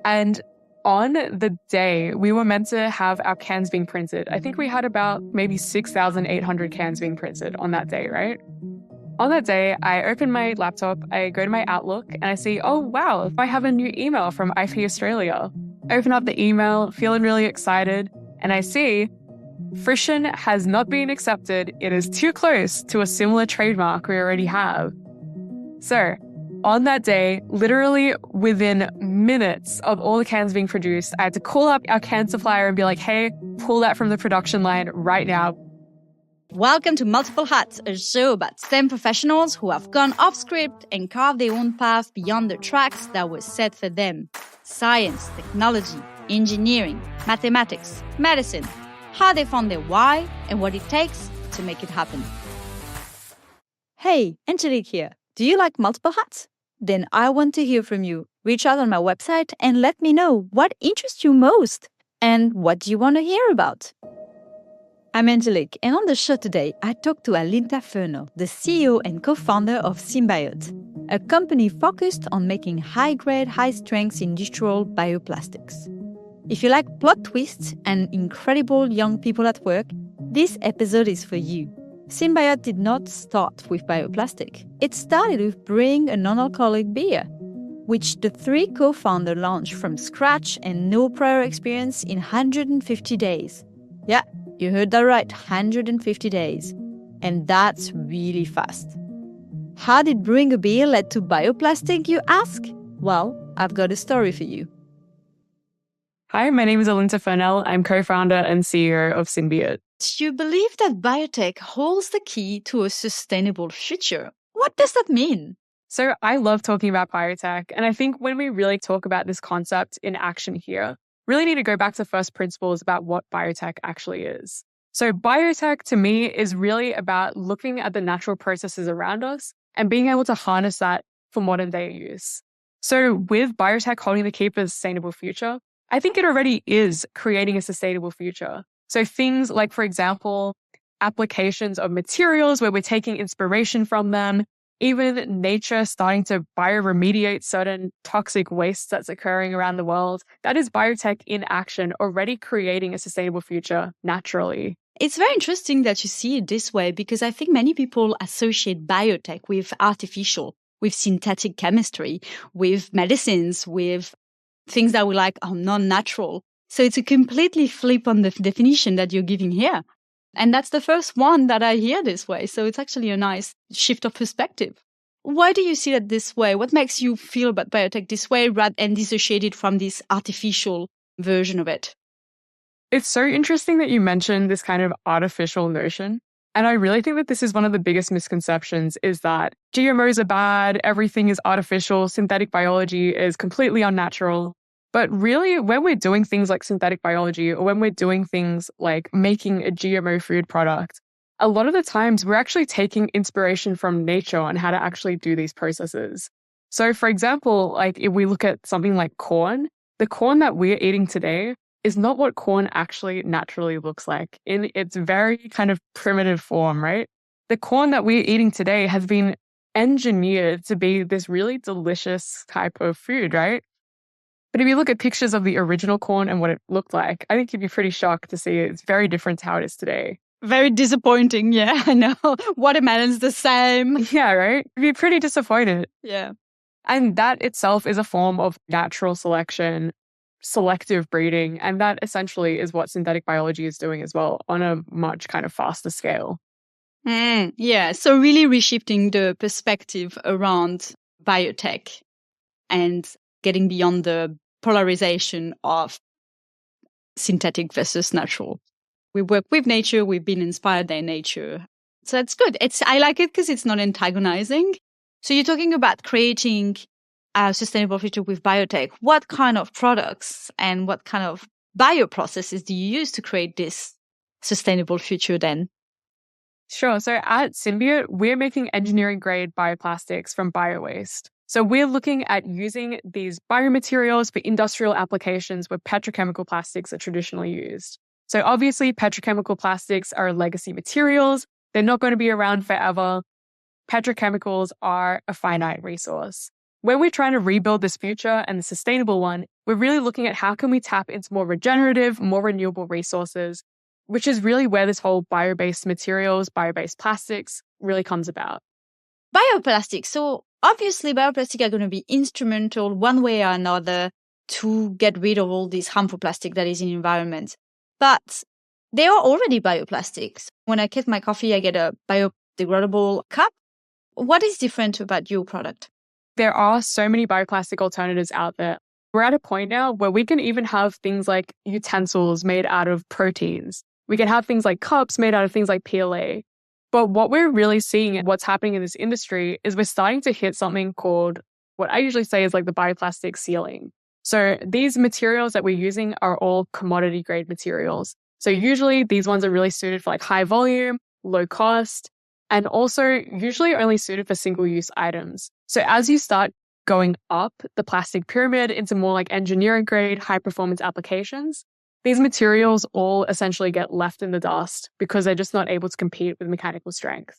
And on the day we were meant to have our cans being printed, I think we had about maybe 6,800 cans being printed on that day, right? On that day, I open my laptop, I go to my Outlook, and I see, oh, wow, I have a new email from IP Australia. I open up the email, feeling really excited, and I see Frisson has not been accepted. It is too close to a similar trademark we already have. So, on that day, literally within minutes of all the cans being produced, I had to call up our can supplier and be like, hey, pull that from the production line right now. Welcome to Multiple Hats, a show about STEM professionals who have gone off script and carved their own path beyond the tracks that were set for them. Science, technology, engineering, mathematics, medicine, how they found their why and what it takes to make it happen. Hey, Angelique here. Do you like multiple hats? Then I want to hear from you. Reach out on my website and let me know what interests you most and what do you want to hear about. I'm Angelique, and on the show today, I talked to Alinta Furnell, the CEO and co-founder of Synbiote, a company focused on making high-grade, high-strength industrial bioplastics. If you like plot twists and incredible young people at work, this episode is for you. Synbiote did not start with bioplastic. It started with brewing a non-alcoholic beer, which the three co-founders launched from scratch and no prior experience in 150 days. Yeah, you heard that right, 150 days. And that's really fast. How did brewing a beer lead to bioplastic, you ask? Well, I've got a story for you. Hi, my name is Alinta Furnell. I'm co-founder and CEO of Synbiote. You believe that biotech holds the key to a sustainable future. What does that mean? So I love talking about biotech. And I think when we really talk about this concept in action here, really need to go back to first principles about what biotech actually is. So biotech to me is really about looking at the natural processes around us and being able to harness that for modern day use. So with biotech holding the key for a sustainable future, I think it already is creating a sustainable future. So things like, for example, applications of materials where we're taking inspiration from them, even nature starting to bioremediate certain toxic waste that's occurring around the world. That is biotech in action, already creating a sustainable future naturally. It's very interesting that you see it this way because I think many people associate biotech with artificial, with synthetic chemistry, with medicines, with things that we like are non-natural. So it's a completely flip on the definition that you're giving here. And that's the first one that I hear this way. So it's actually a nice shift of perspective. Why do you see it this way? What makes you feel about biotech this way rather than dissociated from this artificial version of it? It's so interesting that you mentioned this kind of artificial notion. And I really think that this is one of the biggest misconceptions is that GMOs are bad, everything is artificial, synthetic biology is completely unnatural. But really, when we're doing things like synthetic biology or when we're doing things like making a GMO food product, a lot of the times we're actually taking inspiration from nature on how to actually do these processes. So for example, like if we look at something like corn, the corn that we're eating today is not what corn actually naturally looks like in its very kind of primitive form, right? The corn that we're eating today has been engineered to be this really delicious type of food, right? But if you look at pictures of the original corn and what it looked like, I think you'd be pretty shocked to see it's very different to how it is today. Very disappointing, yeah, I know. Watermelon's the same. Yeah, right? You'd be pretty disappointed. Yeah. And that itself is a form of natural selection, selective breeding, and that essentially is what synthetic biology is doing as well on a much kind of faster scale. Yeah, so really reshifting the perspective around biotech and getting beyond the polarization of synthetic versus natural. We work with nature, we've been inspired by nature. So that's good. I like it because it's not antagonizing. So you're talking about creating a sustainable future with biotech. What kind of products and what kind of bioprocesses do you use to create this sustainable future then? Sure. So at Synbiote, we're making engineering-grade bioplastics from biowaste. So we're looking at using these biomaterials for industrial applications where petrochemical plastics are traditionally used. So obviously, petrochemical plastics are legacy materials. They're not going to be around forever. Petrochemicals are a finite resource. When we're trying to rebuild this future and the sustainable one, we're really looking at how can we tap into more regenerative, more renewable resources, which is really where this whole bio-based materials, bio-based plastics really comes about. Bioplastics. So obviously bioplastics are going to be instrumental one way or another to get rid of all this harmful plastic that is in the environment. But there are already bioplastics. When I get my coffee, I get a biodegradable cup. What is different about your product? There are so many bioplastic alternatives out there. We're at a point now where we can even have things like utensils made out of proteins. We can have things like cups made out of things like PLA. But what we're really seeing and what's happening in this industry is we're starting to hit something called what I usually say is like the bioplastic ceiling. So these materials that we're using are all commodity grade materials. So usually these ones are really suited for like high volume, low cost, and also usually only suited for single-use items. So as you start going up the plastic pyramid into more like engineering grade, high performance applications, these materials all essentially get left in the dust because they're just not able to compete with mechanical strength.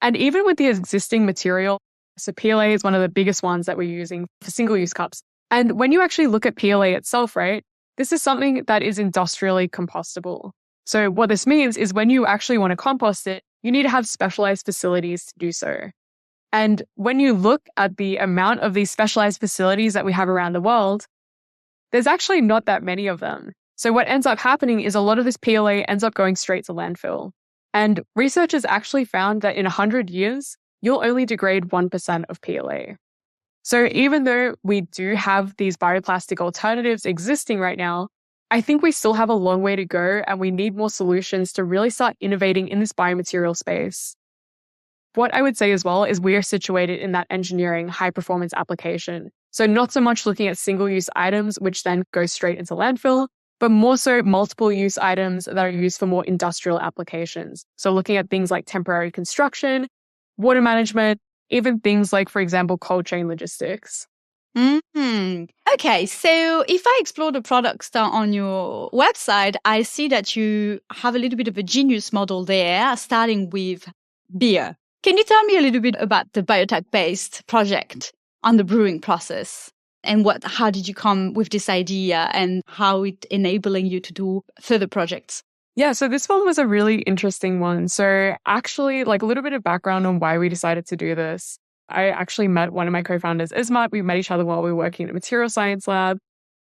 And even with the existing material, so PLA is one of the biggest ones that we're using for single-use cups. And when you actually look at PLA itself, right, this is something that is industrially compostable. So what this means is when you actually want to compost it, you need to have specialized facilities to do so. And when you look at the amount of these specialized facilities that we have around the world, there's actually not that many of them. So what ends up happening is a lot of this PLA ends up going straight to landfill. And researchers actually found that in 100 years, you'll only degrade 1% of PLA. So even though we do have these bioplastic alternatives existing right now, I think we still have a long way to go and we need more solutions to really start innovating in this biomaterial space. What I would say as well is we are situated in that engineering high performance application. So not so much looking at single use items, which then go straight into landfill, but more so multiple use items that are used for more industrial applications. So looking at things like temporary construction, water management, even things like, for example, cold chain logistics. Mm-hmm. Okay, so if I explore the products on your website, I see that you have a little bit of a genius model there, starting with beer. Can you tell me a little bit about the biotech-based project on the brewing process? And how did you come with this idea and how it enabling you to do further projects? Yeah, so this one was a really interesting one. So actually, like a little bit of background on why we decided to do this. I actually met one of my co-founders, Ismat. We met each other while we were working at a material science lab.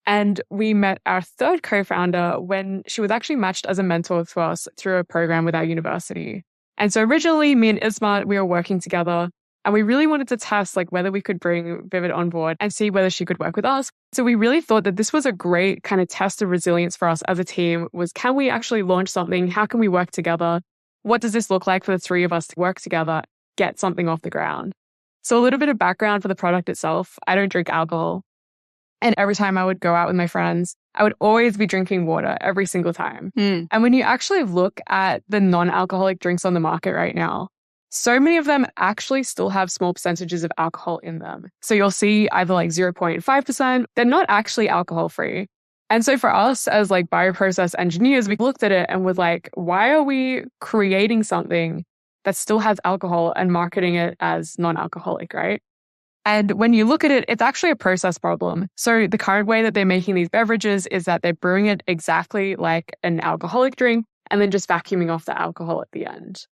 And we met our third co-founder when she was actually matched as a mentor to us through a program with our university. And so originally, me and Ismat, we were working together. And we really wanted to test like whether we could bring Vivid on board and see whether she could work with us. So we really thought that this was a great kind of test of resilience for us as a team was, can we actually launch something? How can we work together? What does this look like for the three of us to work together, get something off the ground? So a little bit of background for the product itself. I don't drink alcohol. And every time I would go out with my friends, I would always be drinking water every single time. And when you actually look at the non-alcoholic drinks on the market right now, so many of them actually still have small percentages of alcohol in them. So you'll see either like 0.5%, they're not actually alcohol free. And so for us as like bioprocess engineers, we looked at it and was like, why are we creating something that still has alcohol and marketing it as non-alcoholic, right? And when you look at it, it's actually a process problem. So the current way that they're making these beverages is that they're brewing it exactly like an alcoholic drink and then just vacuuming off the alcohol at the end.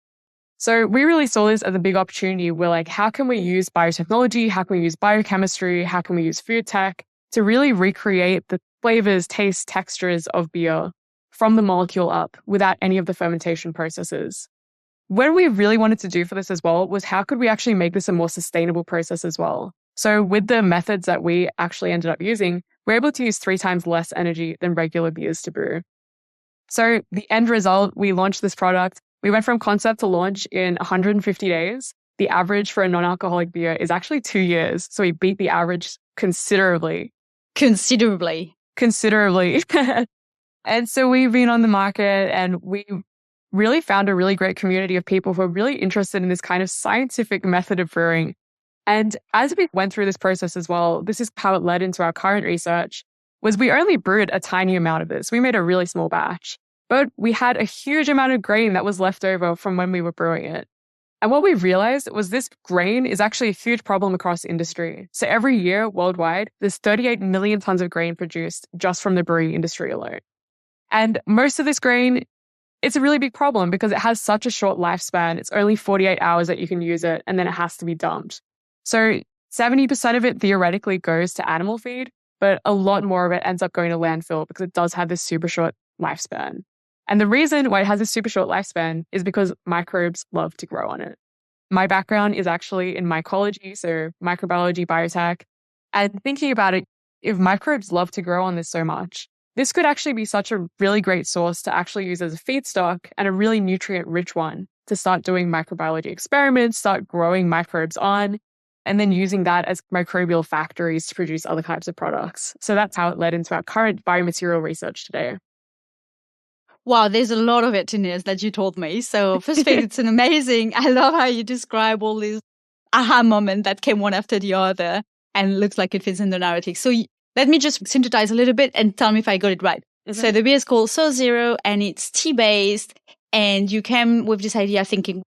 So we really saw this as a big opportunity. We're like, how can we use biotechnology? How can we use biochemistry? How can we use food tech to really recreate the flavors, tastes, textures of beer from the molecule up without any of the fermentation processes? What we really wanted to do for this as well was how could we actually make this a more sustainable process as well? So with the methods that we actually ended up using, we're able to use 3 times less energy than regular beers to brew. So the end result, we launched this product. We went from concept to launch in 150 days. The average for a non-alcoholic beer is actually 2 years. So we beat the average considerably. Considerably. And so we've been on the market and we really found a really great community of people who are really interested in this kind of scientific method of brewing. And as we went through this process as well, this is how it led into our current research, was we only brewed a tiny amount of this. We made a really small batch. But we had a huge amount of grain that was left over from when we were brewing it. And what we realized was this grain is actually a huge problem across industry. So every year worldwide, there's 38 million tons of grain produced just from the brewing industry alone. And most of this grain, it's a really big problem because it has such a short lifespan. It's only 48 hours that you can use it, and then it has to be dumped. So 70% of it theoretically goes to animal feed, but a lot more of it ends up going to landfill because it does have this super short lifespan. And the reason why it has a super short lifespan is because microbes love to grow on it. My background is actually in mycology, so microbiology, biotech. And thinking about it, if microbes love to grow on this so much, this could actually be such a really great source to actually use as a feedstock and a really nutrient-rich one to start doing microbiology experiments, start growing microbes on, and then using that as microbial factories to produce other types of products. So that's how it led into our current biomaterial research today. Wow, there's a lot of it in this that you told me. So first of all, it's an amazing. I love how you describe all these aha moments that came one after the other and looks like it fits in the narrative. So let me just synthesize a little bit and tell me if I got it right. Mm-hmm. So the beer is called So Zero and it's tea-based. And you came with this idea thinking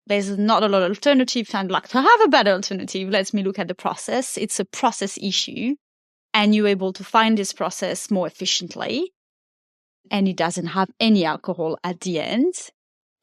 there's not a lot of alternatives. I'd like to have a better alternative. Let me look at the process. It's a process issue. And you're able to find this process more efficiently. And it doesn't have any alcohol at the end.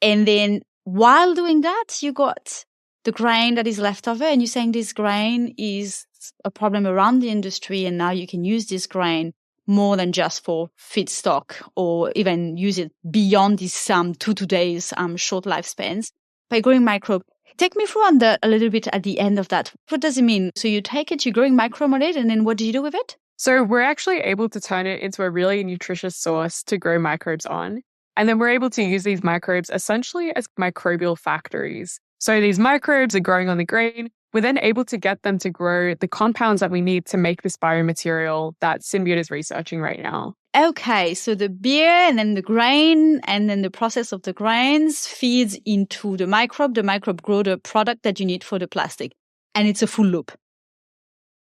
And then while doing that, you got the grain that is left over, and you're saying this grain is a problem around the industry, and now you can use this grain more than just for feedstock or even use it beyond these 2 days short lifespans by growing microbe. Take me through a little bit at the end of that. What does it mean? So you take it, you're growing microbe on it, and then what do you do with it? So we're actually able to turn it into a really nutritious source to grow microbes on. And then we're able to use these microbes essentially as microbial factories. So these microbes are growing on the grain. We're then able to get them to grow the compounds that we need to make this biomaterial that Synbiote is researching right now. Okay, so the beer and then the grain and then the process of the grains feeds into the microbe grow the product that you need for the plastic. And it's a full loop.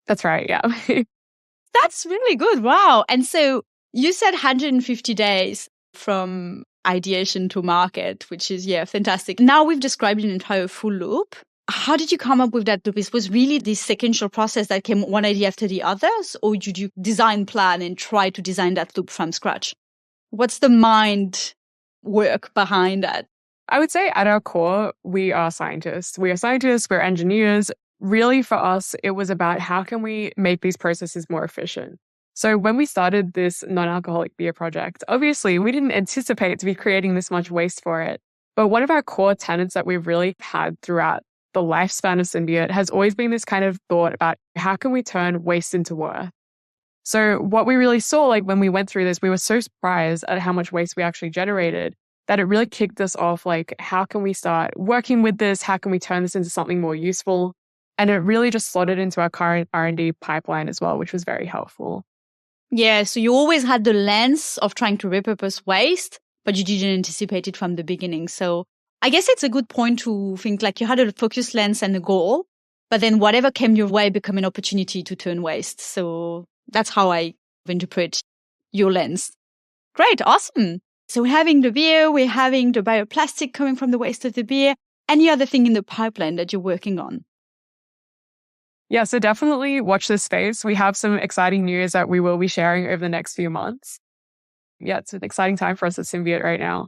That's right, yeah. That's really good. Wow. And so you said 150 days from ideation to market, which is, fantastic. Now we've described an entire full loop. How did you come up with that loop? It was really this sequential process that came one idea after the others, or did you design, plan, and try to design that loop from scratch? What's the mind work behind that? I would say at our core, we are scientists. We're engineers. Really, for us, it was about how can we make these processes more efficient. So when we started this non-alcoholic beer project, obviously, we didn't anticipate to be creating this much waste for it. But one of our core tenets that we've really had throughout the lifespan of Synbiote has always been this kind of thought about how can we turn waste into worth. So what we really saw, like when we went through this, we were so surprised at how much waste we actually generated that it really kicked us off, like, how can we start working with this? How can we turn this into something more useful? And it really just slotted into our current R&D pipeline as well, which was very helpful. Yeah, so you always had the lens of trying to repurpose waste, but you didn't anticipate it from the beginning. So I guess it's a good point to think like you had a focus lens and a goal, but then whatever came your way became an opportunity to turn waste. So that's how I interpret your lens. Great, awesome. So we're having the beer, we're having the bioplastic coming from the waste of the beer. Any other thing in the pipeline that you're working on? Yeah, so definitely watch this space. We have some exciting news that we will be sharing over the next few months. Yeah, it's an exciting time for us at Synbiote right now.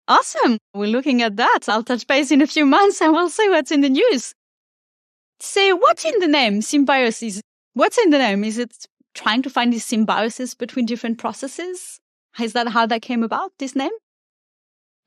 Awesome. We're looking at that. I'll touch base in a few months and we'll see what's in the news. So what's in the name, symbiosis? What's in the name? Is it trying to find this symbiosis between different processes? Is that how that came about, this name?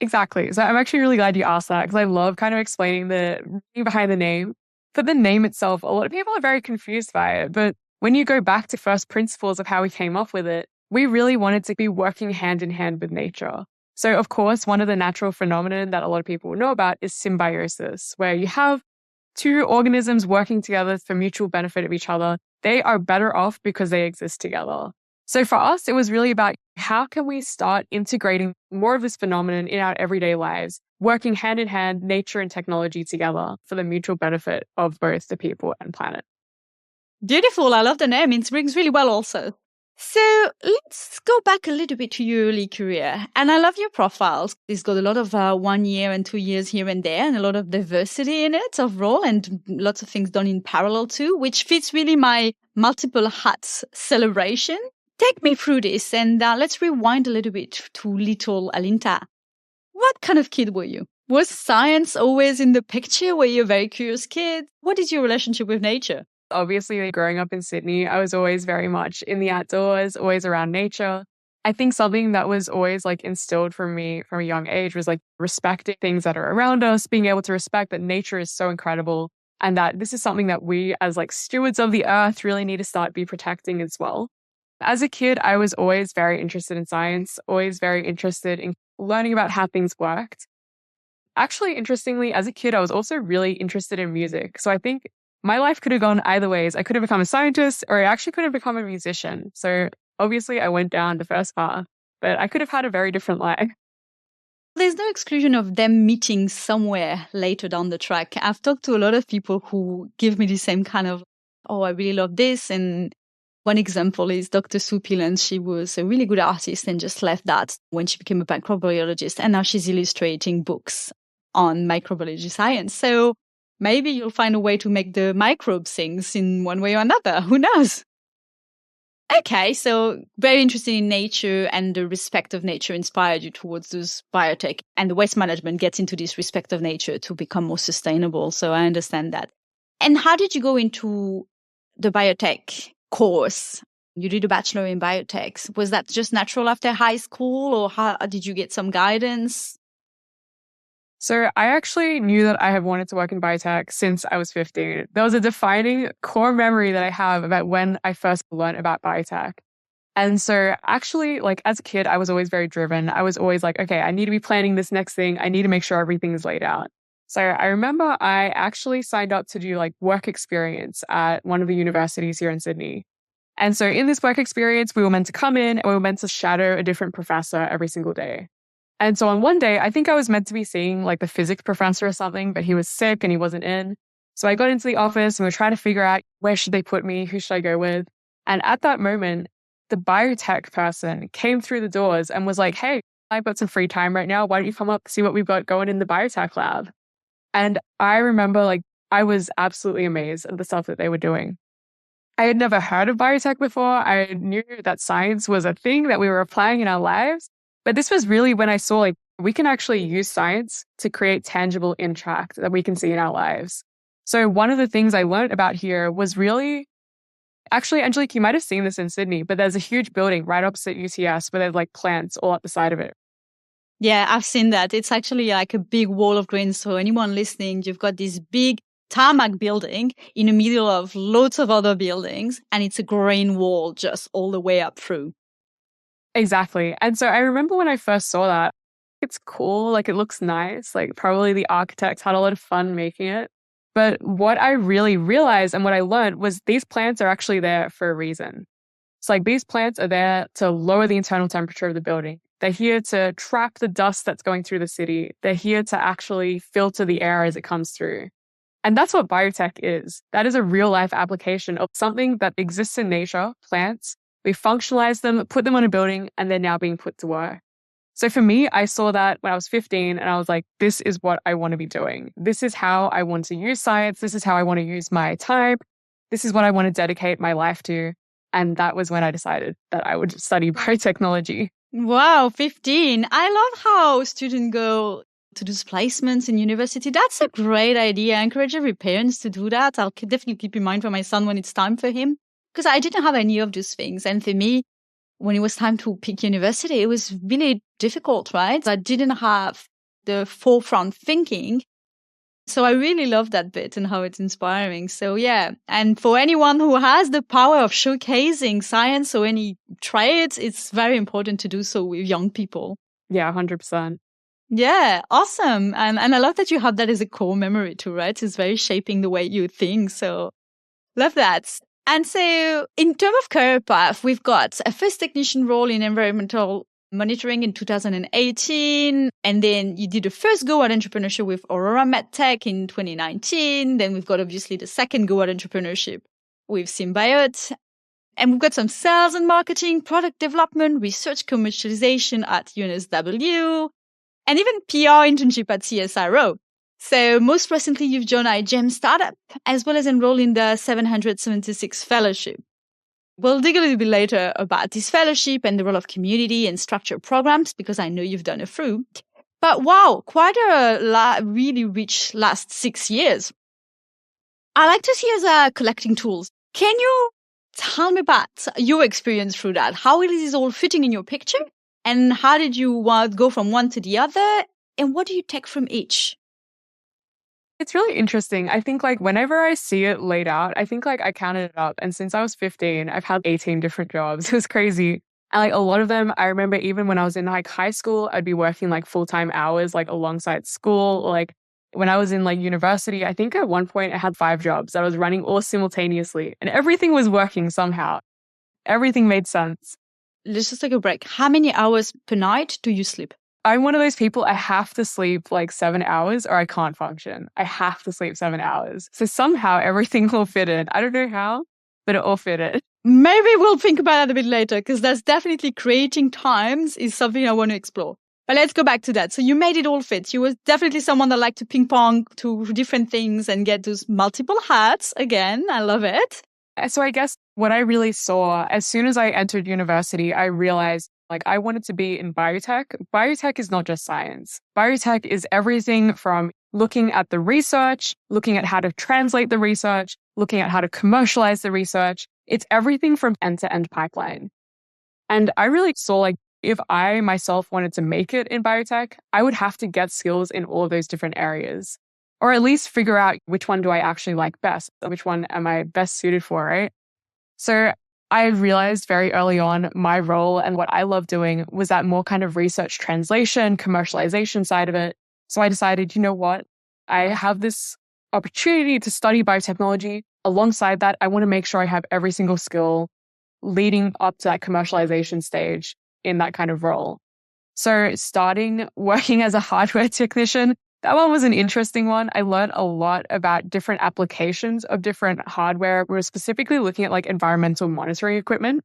Exactly. So I'm actually really glad you asked that because I love kind of explaining the meaning behind the name. For the name itself, a lot of people are very confused by it. But when you go back to first principles of how we came up with it, we really wanted to be working hand in hand with nature. So, of course, one of the natural phenomena that a lot of people know about is symbiosis, where you have two organisms working together for mutual benefit of each other. They are better off because they exist together. So for us, it was really about how can we start integrating more of this phenomenon in our everyday lives, working hand in hand, nature and technology together for the mutual benefit of both the people and planet. Beautiful. I love the name. It rings really well also. So let's go back a little bit to your early career. And I love your profiles. It's got a lot of 1 year and 2 years here and there, and a lot of diversity in it of role, and lots of things done in parallel too, which fits really my multiple hats celebration. Take me through this, and let's rewind a little bit to little Alinta. What kind of kid were you? Was science always in the picture? Were you a very curious kid? What is your relationship with nature? Obviously, growing up in Sydney, I was always very much in the outdoors, always around nature. I think something that was always like instilled from me from a young age was like respecting things that are around us, being able to respect that nature is so incredible and that this is something that we as like stewards of the earth really need to start be protecting as well. As a kid, I was always very interested in science, always very interested in learning about how things worked. Actually, interestingly, as a kid, I was also really interested in music. So I think my life could have gone either ways. I could have become a scientist or I actually could have become a musician. So obviously I went down the first path, but I could have had a very different life. There's no exclusion of them meeting somewhere later down the track. I've talked to a lot of people who give me the same kind of, oh, I really love this. And one example is Dr. Sue Pillen. She was a really good artist and just left that when she became a microbiologist. And now she's illustrating books on microbiology science. So maybe you'll find a way to make the microbes things in one way or another. Who knows? Okay, so very interested in nature, and the respect of nature inspired you towards this biotech, and the waste management gets into this respect of nature to become more sustainable. So I understand that. And how did you go into the biotech course? You did a bachelor in biotech. Was that just natural after high school, or how did you get some guidance? So I actually knew that I had wanted to work in biotech since I was 15. There was a defining core memory that I have about when I first learned about biotech. And so actually, like as a kid, I was always very driven. I was always like, okay, I need to be planning this next thing. I need to make sure everything is laid out. So I remember I actually signed up to do like work experience at one of the universities here in Sydney. And so in this work experience, we were meant to come in and we were meant to shadow a different professor every single day. And so on one day, I think I was meant to be seeing like the physics professor or something, but he was sick and he wasn't in. So I got into the office and we were trying to figure out where should they put me? Who should I go with? And at that moment, the biotech person came through the doors and was like, hey, I've got some free time right now. Why don't you come up, see what we've got going in the biotech lab? And I remember like I was absolutely amazed at the stuff that they were doing. I had never heard of biotech before. I knew that science was a thing that we were applying in our lives. But this was really when I saw like we can actually use science to create tangible impact that we can see in our lives. So one of the things I learned about here was really, actually, Angelique, you might have seen this in Sydney, but there's a huge building right opposite UTS where there's like plants all at the side of it. Yeah, I've seen that. It's actually like a big wall of green. So anyone listening, you've got this big tarmac building in the middle of loads of other buildings, and it's a green wall just all the way up through. Exactly. And so I remember when I first saw that, it's cool, like it looks nice, like probably the architects had a lot of fun making it. But what I really realized and what I learned was these plants are actually there for a reason. It's like these plants are there to lower the internal temperature of the building. They're here to trap the dust that's going through the city. They're here to actually filter the air as it comes through. And that's what biotech is. That is a real life application of something that exists in nature, plants. We functionalize them, put them on a building, and they're now being put to work. So for me, I saw that when I was 15 and I was like, this is what I want to be doing. This is how I want to use science. This is how I want to use my time. This is what I want to dedicate my life to. And that was when I decided that I would study biotechnology. Wow, 15. I love how students go to those placements in university. That's a great idea. I encourage every parent to do that. I'll definitely keep in mind for my son when it's time for him. Because I didn't have any of those things. And for me, when it was time to pick university, it was really difficult, right? I didn't have the forefront thinking. So I really love that bit and how it's inspiring. So yeah. And for anyone who has the power of showcasing science or any trades, it's very important to do so with young people. Yeah, 100%. Yeah, awesome. And I love that you have that as a core memory too, right? It's very shaping the way you think. So love that. And so in terms of career path, we've got a first technician role in environmental monitoring in 2018. And then you did the first go at entrepreneurship with Aurora MedTech in 2019. Then we've got obviously the second go at entrepreneurship with Synbiote. And we've got some sales and marketing, product development, research commercialization at UNSW, and even PR internship at CSIRO. So most recently, you've joined iGEM startup, as well as enrolled in the 776 fellowship. We'll dig a little bit later about this fellowship and the role of community and structured programs, because I know you've done a few. But wow, quite a really rich last 6 years. I like to see as collecting tools. Can you tell me about your experience through that? How is this all fitting in your picture? And how did you go from one to the other? And what do you take from each? It's really interesting. I think like whenever I see it laid out, I think like I counted it up. And since I was 15, I've had 18 different jobs. It was crazy. And like a lot of them, I remember even when I was in like high school, I'd be working like full-time hours, like alongside school. Like when I was in like university, I think at one point I had 5 jobs that I was running all simultaneously and everything was working somehow. Everything made sense. Let's just take a break. How many hours per night do you sleep? I'm one of those people, I have to sleep like 7 hours or I can't function. I have to sleep 7 hours. So somehow everything will fit in. I don't know how, but it all fit in. Maybe we'll think about that a bit later, because that's definitely creating times is something I want to explore. But let's go back to that. So you made it all fit. You were definitely someone that liked to ping pong to different things and get those multiple hats. Again, I love it. So I guess what I really saw as soon as I entered university, I realized like I wanted to be in biotech. Biotech is not just science. Biotech is everything from looking at the research, looking at how to translate the research, looking at how to commercialize the research. It's everything from end-to-end pipeline. And I really saw like if I myself wanted to make it in biotech, I would have to get skills in all of those different areas, or at least figure out which one do I actually like best, which one am I best suited for, right? So I realized very early on my role and what I love doing was that more kind of research translation, commercialization side of it. So I decided, you know what? I have this opportunity to study biotechnology. Alongside that, I want to make sure I have every single skill leading up to that commercialization stage in that kind of role. So starting working as a hardware technician, that one was an interesting one. I learned a lot about different applications of different hardware. We were specifically looking at like environmental monitoring equipment.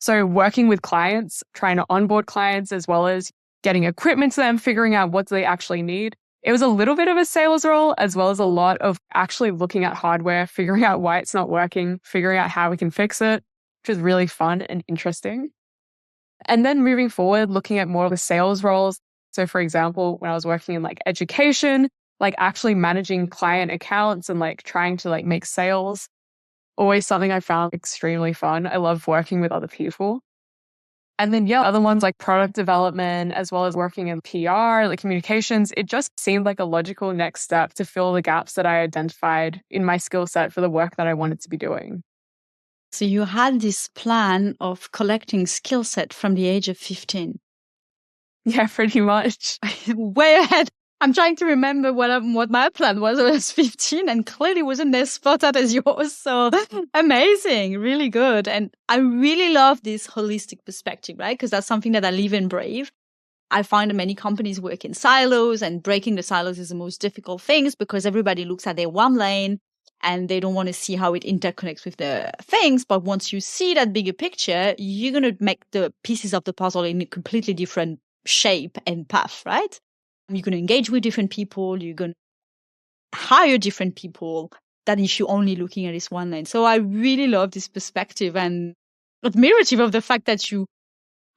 So working with clients, trying to onboard clients, as well as getting equipment to them, figuring out what they actually need. It was a little bit of a sales role, as well as a lot of actually looking at hardware, figuring out why it's not working, figuring out how we can fix it, which was really fun and interesting. And then moving forward, looking at more of the sales roles. So for example, when I was working in like education, like actually managing client accounts and like trying to like make sales, always something I found extremely fun. I love working with other people. And then, yeah, other ones like product development, as well as working in PR, like communications, it just seemed like a logical next step to fill the gaps that I identified in my skill set for the work that I wanted to be doing. So you had this plan of collecting skill set from the age of 15. Yeah, pretty much. Way ahead. I'm trying to remember what my plan was when I was 15, and clearly wasn't as spot on as yours. So amazing, really good. And I really love this holistic perspective, right? Because that's something that I live and brave. I find that many companies work in silos, and breaking the silos is the most difficult things because everybody looks at their one lane and they don't want to see how it interconnects with the things. But once you see that bigger picture, you're going to make the pieces of the puzzle in a completely different shape and path, right? You're going to engage with different people. You're going to hire different people than if you're only looking at this one lane. So I really love this perspective and admirative of the fact that you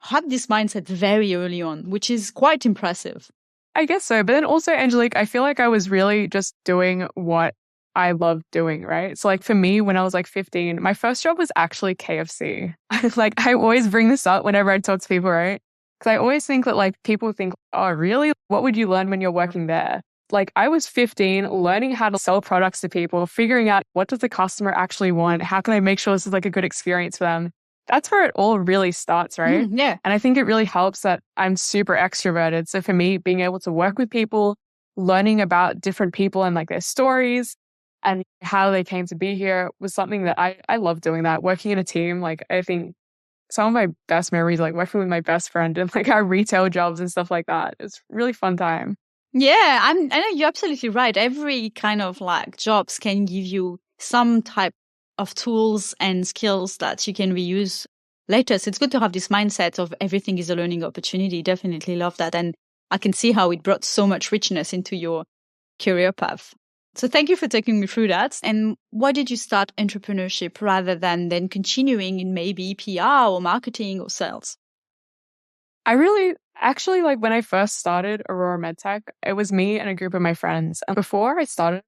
had this mindset very early on, which is quite impressive. I guess so. But then also, Angelique, I feel like I was really just doing what I loved doing, right? So like for me, when I was like 15, my first job was actually KFC. Like I always bring this up whenever I talk to people, right? Because I always think that like people think, oh, really? What would you learn when you're working there? Like I was 15, learning how to sell products to people, figuring out what does the customer actually want? How can I make sure this is like a good experience for them? That's where it all really starts, right? Yeah. And I think it really helps that I'm super extroverted. So for me, being able to work with people, learning about different people and like their stories and how they came to be here was something that I love doing that. Working in a team, like I think some of my best memories, like working with my best friend and like our retail jobs and stuff like that. It's a really fun time. Yeah, I know you're absolutely right. Every kind of like jobs can give you some type of tools and skills that you can reuse later. So it's good to have this mindset of everything is a learning opportunity. Definitely love that. And I can see how it brought so much richness into your career path. So thank you for taking me through that. And why did you start entrepreneurship rather than then continuing in maybe PR or marketing or sales? I really actually like when I first started Aurora MedTech, it was me and a group of my friends. And before I started,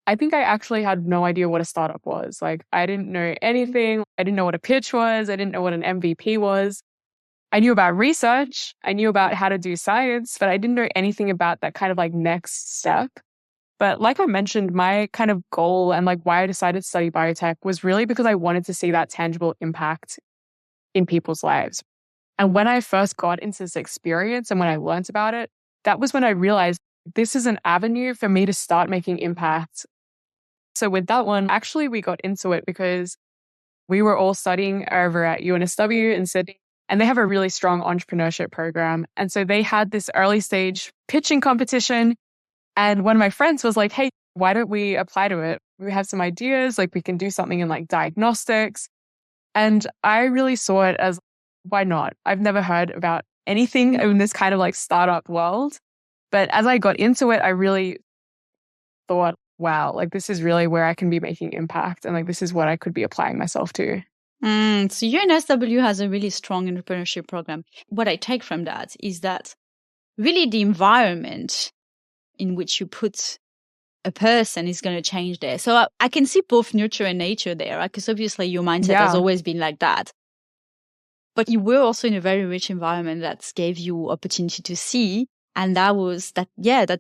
I think I actually had no idea what a startup was. Like I didn't know anything. I didn't know what a pitch was. I didn't know what an MVP was. I knew about research. I knew about how to do science, but I didn't know anything about that kind of like next step. But like I mentioned, my kind of goal and like why I decided to study biotech was really because I wanted to see that tangible impact in people's lives. And when I first got into this experience and when I learned about it, that was when I realized this is an avenue for me to start making impact. So with that one, actually, we got into it because we were all studying over at UNSW in Sydney, and they have a really strong entrepreneurship program. And so they had this early stage pitching competition. And one of my friends was like, hey, why don't we apply to it? We have some ideas, like we can do something in like diagnostics. And I really saw it as, why not? I've never heard about anything in this kind of like startup world. But as I got into it, I really thought, wow, like this is really where I can be making impact. And like this is what I could be applying myself to. So UNSW has a really strong entrepreneurship program. What I take from that is that really the environment in which you put a person is going to change there. So I can see both nurture and nature there, right? Because obviously your mindset has Yeah. always been like that. But you were also in a very rich environment that gave you opportunity to see. And that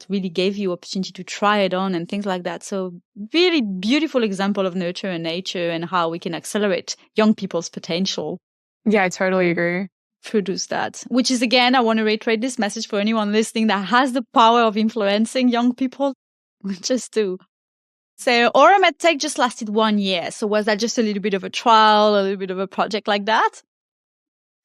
really gave you opportunity to try it on and things like that. So really beautiful example of nurture and nature and how we can accelerate young people's potential. Yeah, I totally agree. Produce that, which is again, I want to reiterate this message for anyone listening that has the power of influencing young people. Just do. So Aura MedTech just lasted 1 year. So was that just a little bit of a trial, a little bit of a project like that?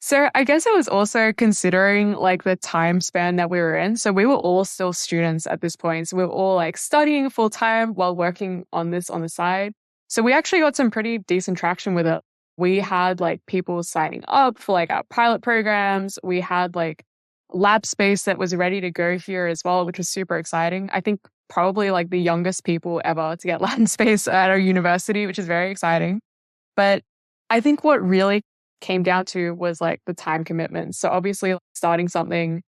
So I guess I was also considering like the time span that we were in. So we were all still students at this point. So we were all like studying full time while working on this on the side. So we actually got some pretty decent traction with it. We had like people signing up for like our pilot programs. We had like lab space that was ready to go here as well, which was super exciting. I think probably like the youngest people ever to get lab space at our university, which is very exciting. But I think what really came down to was like the time commitment. So obviously starting something,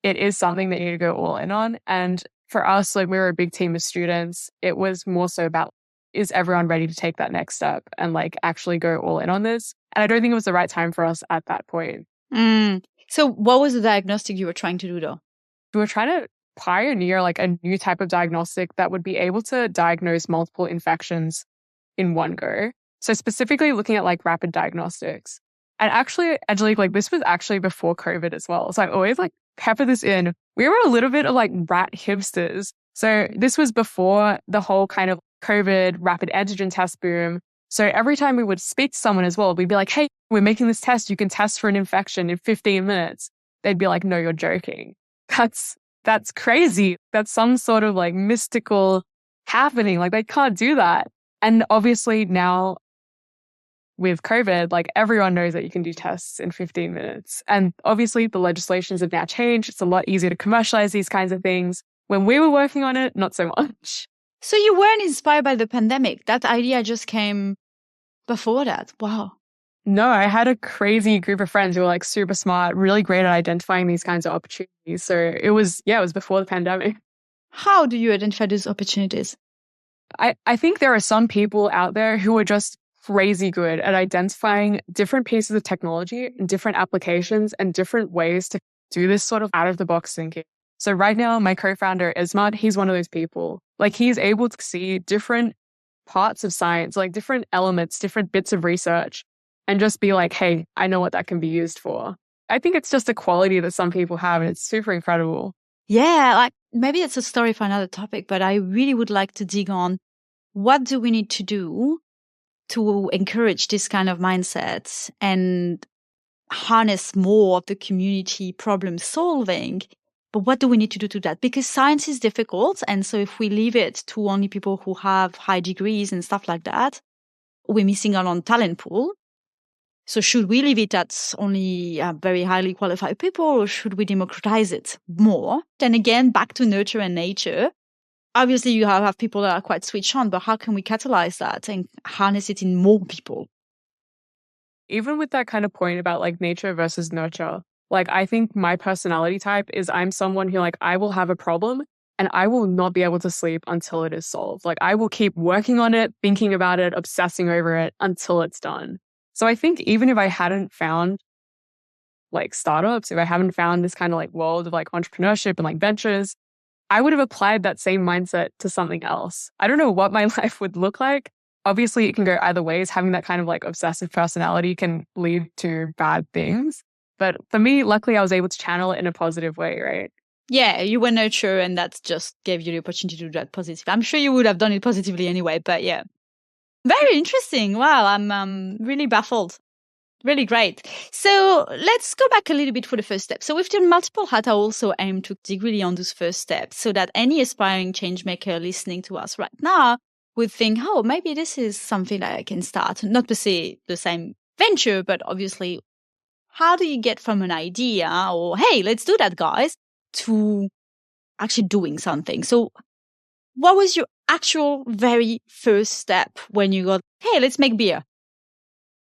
it is something that you need to go all in on. And for us, like we were a big team of students, it was more so about, is everyone ready to take that next step and like actually go all in on this? And I don't think it was the right time for us at that point. So what was the diagnostic you were trying to do though? We were trying to pioneer like a new type of diagnostic that would be able to diagnose multiple infections in one go. So specifically looking at like rapid diagnostics. And actually, Angelique, like this was actually before COVID as well. So I always like pepper this in. We were a little bit of like rat hipsters. So this was before the whole kind of COVID rapid antigen test boom. So every time we would speak to someone as well, we'd be like, hey, we're making this test. You can test for an infection in 15 minutes. They'd be like, no, you're joking. That's crazy. That's some sort of like mystical happening. Like they can't do that. And obviously now with COVID, like everyone knows that you can do tests in 15 minutes. And obviously the legislations have now changed. It's a lot easier to commercialize these kinds of things. When we were working on it, not so much. So you weren't inspired by the pandemic. That idea just came before that. Wow. No, I had a crazy group of friends who were like super smart, really great at identifying these kinds of opportunities. So it was before the pandemic. How do you identify these opportunities? I think there are some people out there who are just crazy good at identifying different pieces of technology and different applications and different ways to do this sort of out of the box thinking. So right now, my co-founder, Ismat, he's one of those people. Like he's able to see different parts of science, like different elements, different bits of research, and just be like, hey, I know what that can be used for. I think it's just a quality that some people have, and it's super incredible. Yeah, like maybe it's a story for another topic, but I really would like to dig on what do we need to do to encourage this kind of mindset and harness more of the community problem solving. But what do we need to do to that? Because science is difficult. And so if we leave it to only people who have high degrees and stuff like that, we're missing out on talent pool. So should we leave it at only very highly qualified people, or should we democratize it more? Then again, back to nurture and nature. Obviously, you have people that are quite switched on, but how can we catalyze that and harness it in more people? Even with that kind of point about like nature versus nurture, like I think my personality type is I'm someone who like I will have a problem and I will not be able to sleep until it is solved. Like I will keep working on it, thinking about it, obsessing over it until it's done. So I think even if I hadn't found like startups, if I haven't found this kind of like world of like entrepreneurship and like ventures, I would have applied that same mindset to something else. I don't know what my life would look like. Obviously, it can go either ways. Having that kind of like obsessive personality can lead to bad things. But for me, luckily, I was able to channel it in a positive way, right? Yeah, you were nurture, and that just gave you the opportunity to do that positively. I'm sure you would have done it positively anyway, but yeah. Very interesting. Wow, I'm really baffled. Really great. So let's go back a little bit for the first step. So with the multiple hat, I also aim to dig really on those first steps so that any aspiring change maker listening to us right now would think, oh, maybe this is something that I can start. Not to say the same venture, but obviously, how do you get from an idea or, hey, let's do that, guys, to actually doing something? So what was your actual very first step when you got, hey, let's make beer?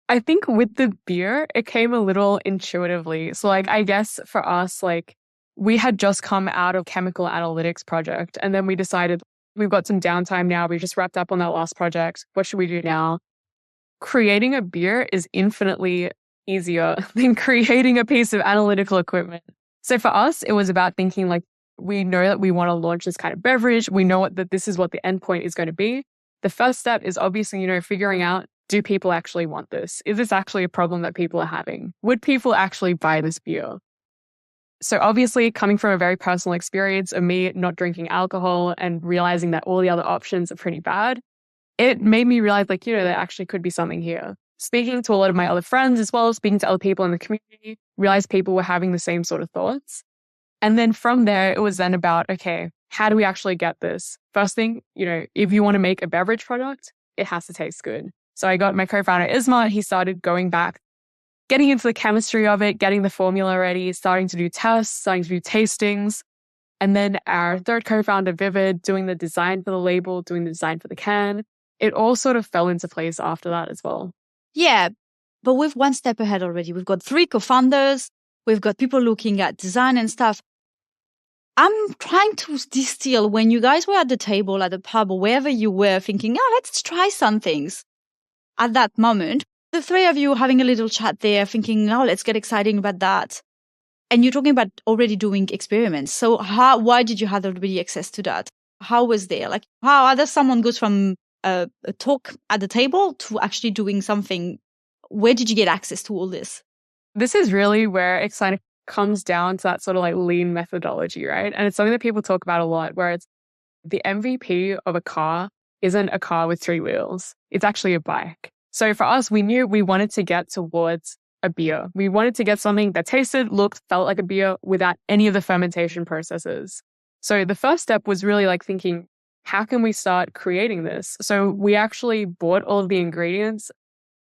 I think with the beer, it came a little intuitively. So like, I guess for us, like we had just come out of chemical analytics project and then we decided we've got some downtime now. We just wrapped up on that last project. What should we do now? Creating a beer is infinitely easier than creating a piece of analytical equipment. So for us, it was about thinking like, we know that we want to launch this kind of beverage. We know that this is what the endpoint is going to be. The first step is obviously, figuring out, do people actually want this? Is this actually a problem that people are having? Would people actually buy this beer? So obviously, coming from a very personal experience of me not drinking alcohol and realizing that all the other options are pretty bad, it made me realize like, there actually could be something here. Speaking to a lot of my other friends as well, speaking to other people in the community, realized people were having the same sort of thoughts. And then from there, it was then about, okay, how do we actually get this? First thing, if you want to make a beverage product, it has to taste good. So I got my co-founder, Isma. He started going back, getting into the chemistry of it, getting the formula ready, starting to do tests, starting to do tastings. And then our third co-founder, Vivid, doing the design for the label, doing the design for the can. It all sort of fell into place after that as well. Yeah, but we've one step ahead already. We've got 3 co-founders. We've got people looking at design and stuff. I'm trying to distill when you guys were at the table, at the pub, or wherever you were thinking, let's try some things. At that moment, the 3 of you having a little chat there, thinking, let's get exciting about that. And you're talking about already doing experiments. So why did you have already access to that? How was there? Like, how does someone goes from a talk at the table to actually doing something? Where did you get access to all this? This is really where it kind of comes down to that sort of like lean methodology, right? And it's something that people talk about a lot, where it's the MVP of a car isn't a car with 3 wheels. It's actually a bike. So for us, we knew we wanted to get towards a beer. We wanted to get something that tasted, looked, felt like a beer without any of the fermentation processes. So the first step was really like thinking, how can we start creating this? So we actually bought all of the ingredients.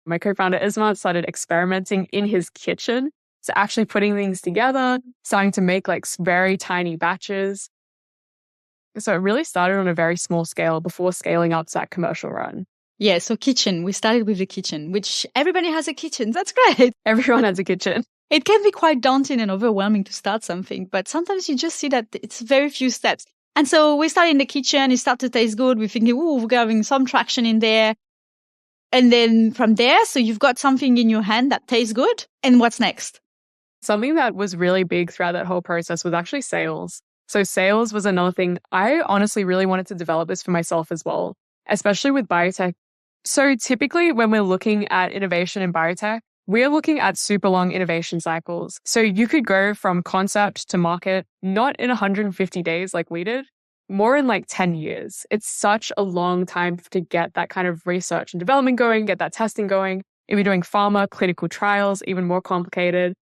My co-founder Isma started experimenting in his kitchen. So actually putting things together, starting to make like very tiny batches. So it really started on a very small scale before scaling up to that commercial run. Yeah, so kitchen. We started with the kitchen, which everybody has a kitchen. That's great. Everyone has a kitchen. It can be quite daunting and overwhelming to start something, but sometimes you just see that it's very few steps. And so we started in the kitchen. It started to taste good. We're thinking, we're having some traction in there. And then from there, so you've got something in your hand that tastes good. And what's next? Something that was really big throughout that whole process was actually sales. So sales was another thing. I honestly really wanted to develop this for myself as well, especially with biotech. So typically when we're looking at innovation in biotech, we're looking at super long innovation cycles. So you could go from concept to market, not in 150 days like we did, more in like 10 years. It's such a long time to get that kind of research and development going, get that testing going. If you're doing pharma, clinical trials, even more complicated.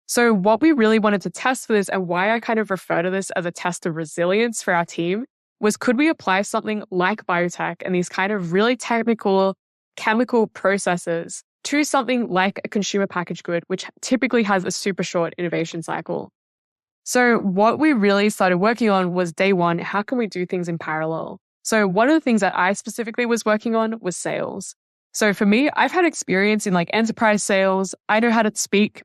So what we really wanted to test for this, and why I kind of refer to this as a test of resilience for our team, was could we apply something like biotech and these kind of really technical, chemical processes to something like a consumer packaged good, which typically has a super short innovation cycle. So what we really started working on was day one, how can we do things in parallel? So one of the things that I specifically was working on was sales. So for me, I've had experience in like enterprise sales. I know how to speak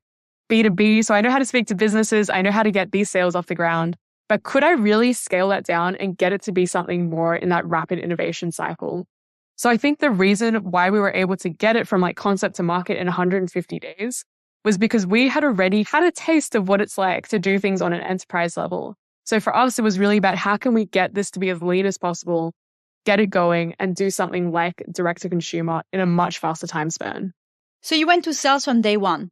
B2B. So I know how to speak to businesses. I know how to get these sales off the ground. But could I really scale that down and get it to be something more in that rapid innovation cycle? So I think the reason why we were able to get it from like concept to market in 150 days was because we had already had a taste of what it's like to do things on an enterprise level. So for us, it was really about how can we get this to be as lean as possible, get it going, and do something like direct to consumer in a much faster time span. So you went to sales from day one?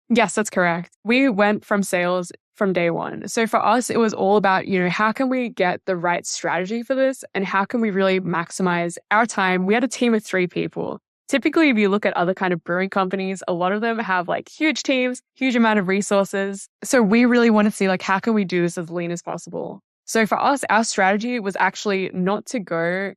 Yes, that's correct. We went from sales from day one. So for us, it was all about, how can we get the right strategy for this and how can we really maximize our time? We had a team of 3 people. Typically, if you look at other kind of brewing companies, a lot of them have like huge teams, huge amount of resources. So we really want to see like, how can we do this as lean as possible? So for us, our strategy was actually not to go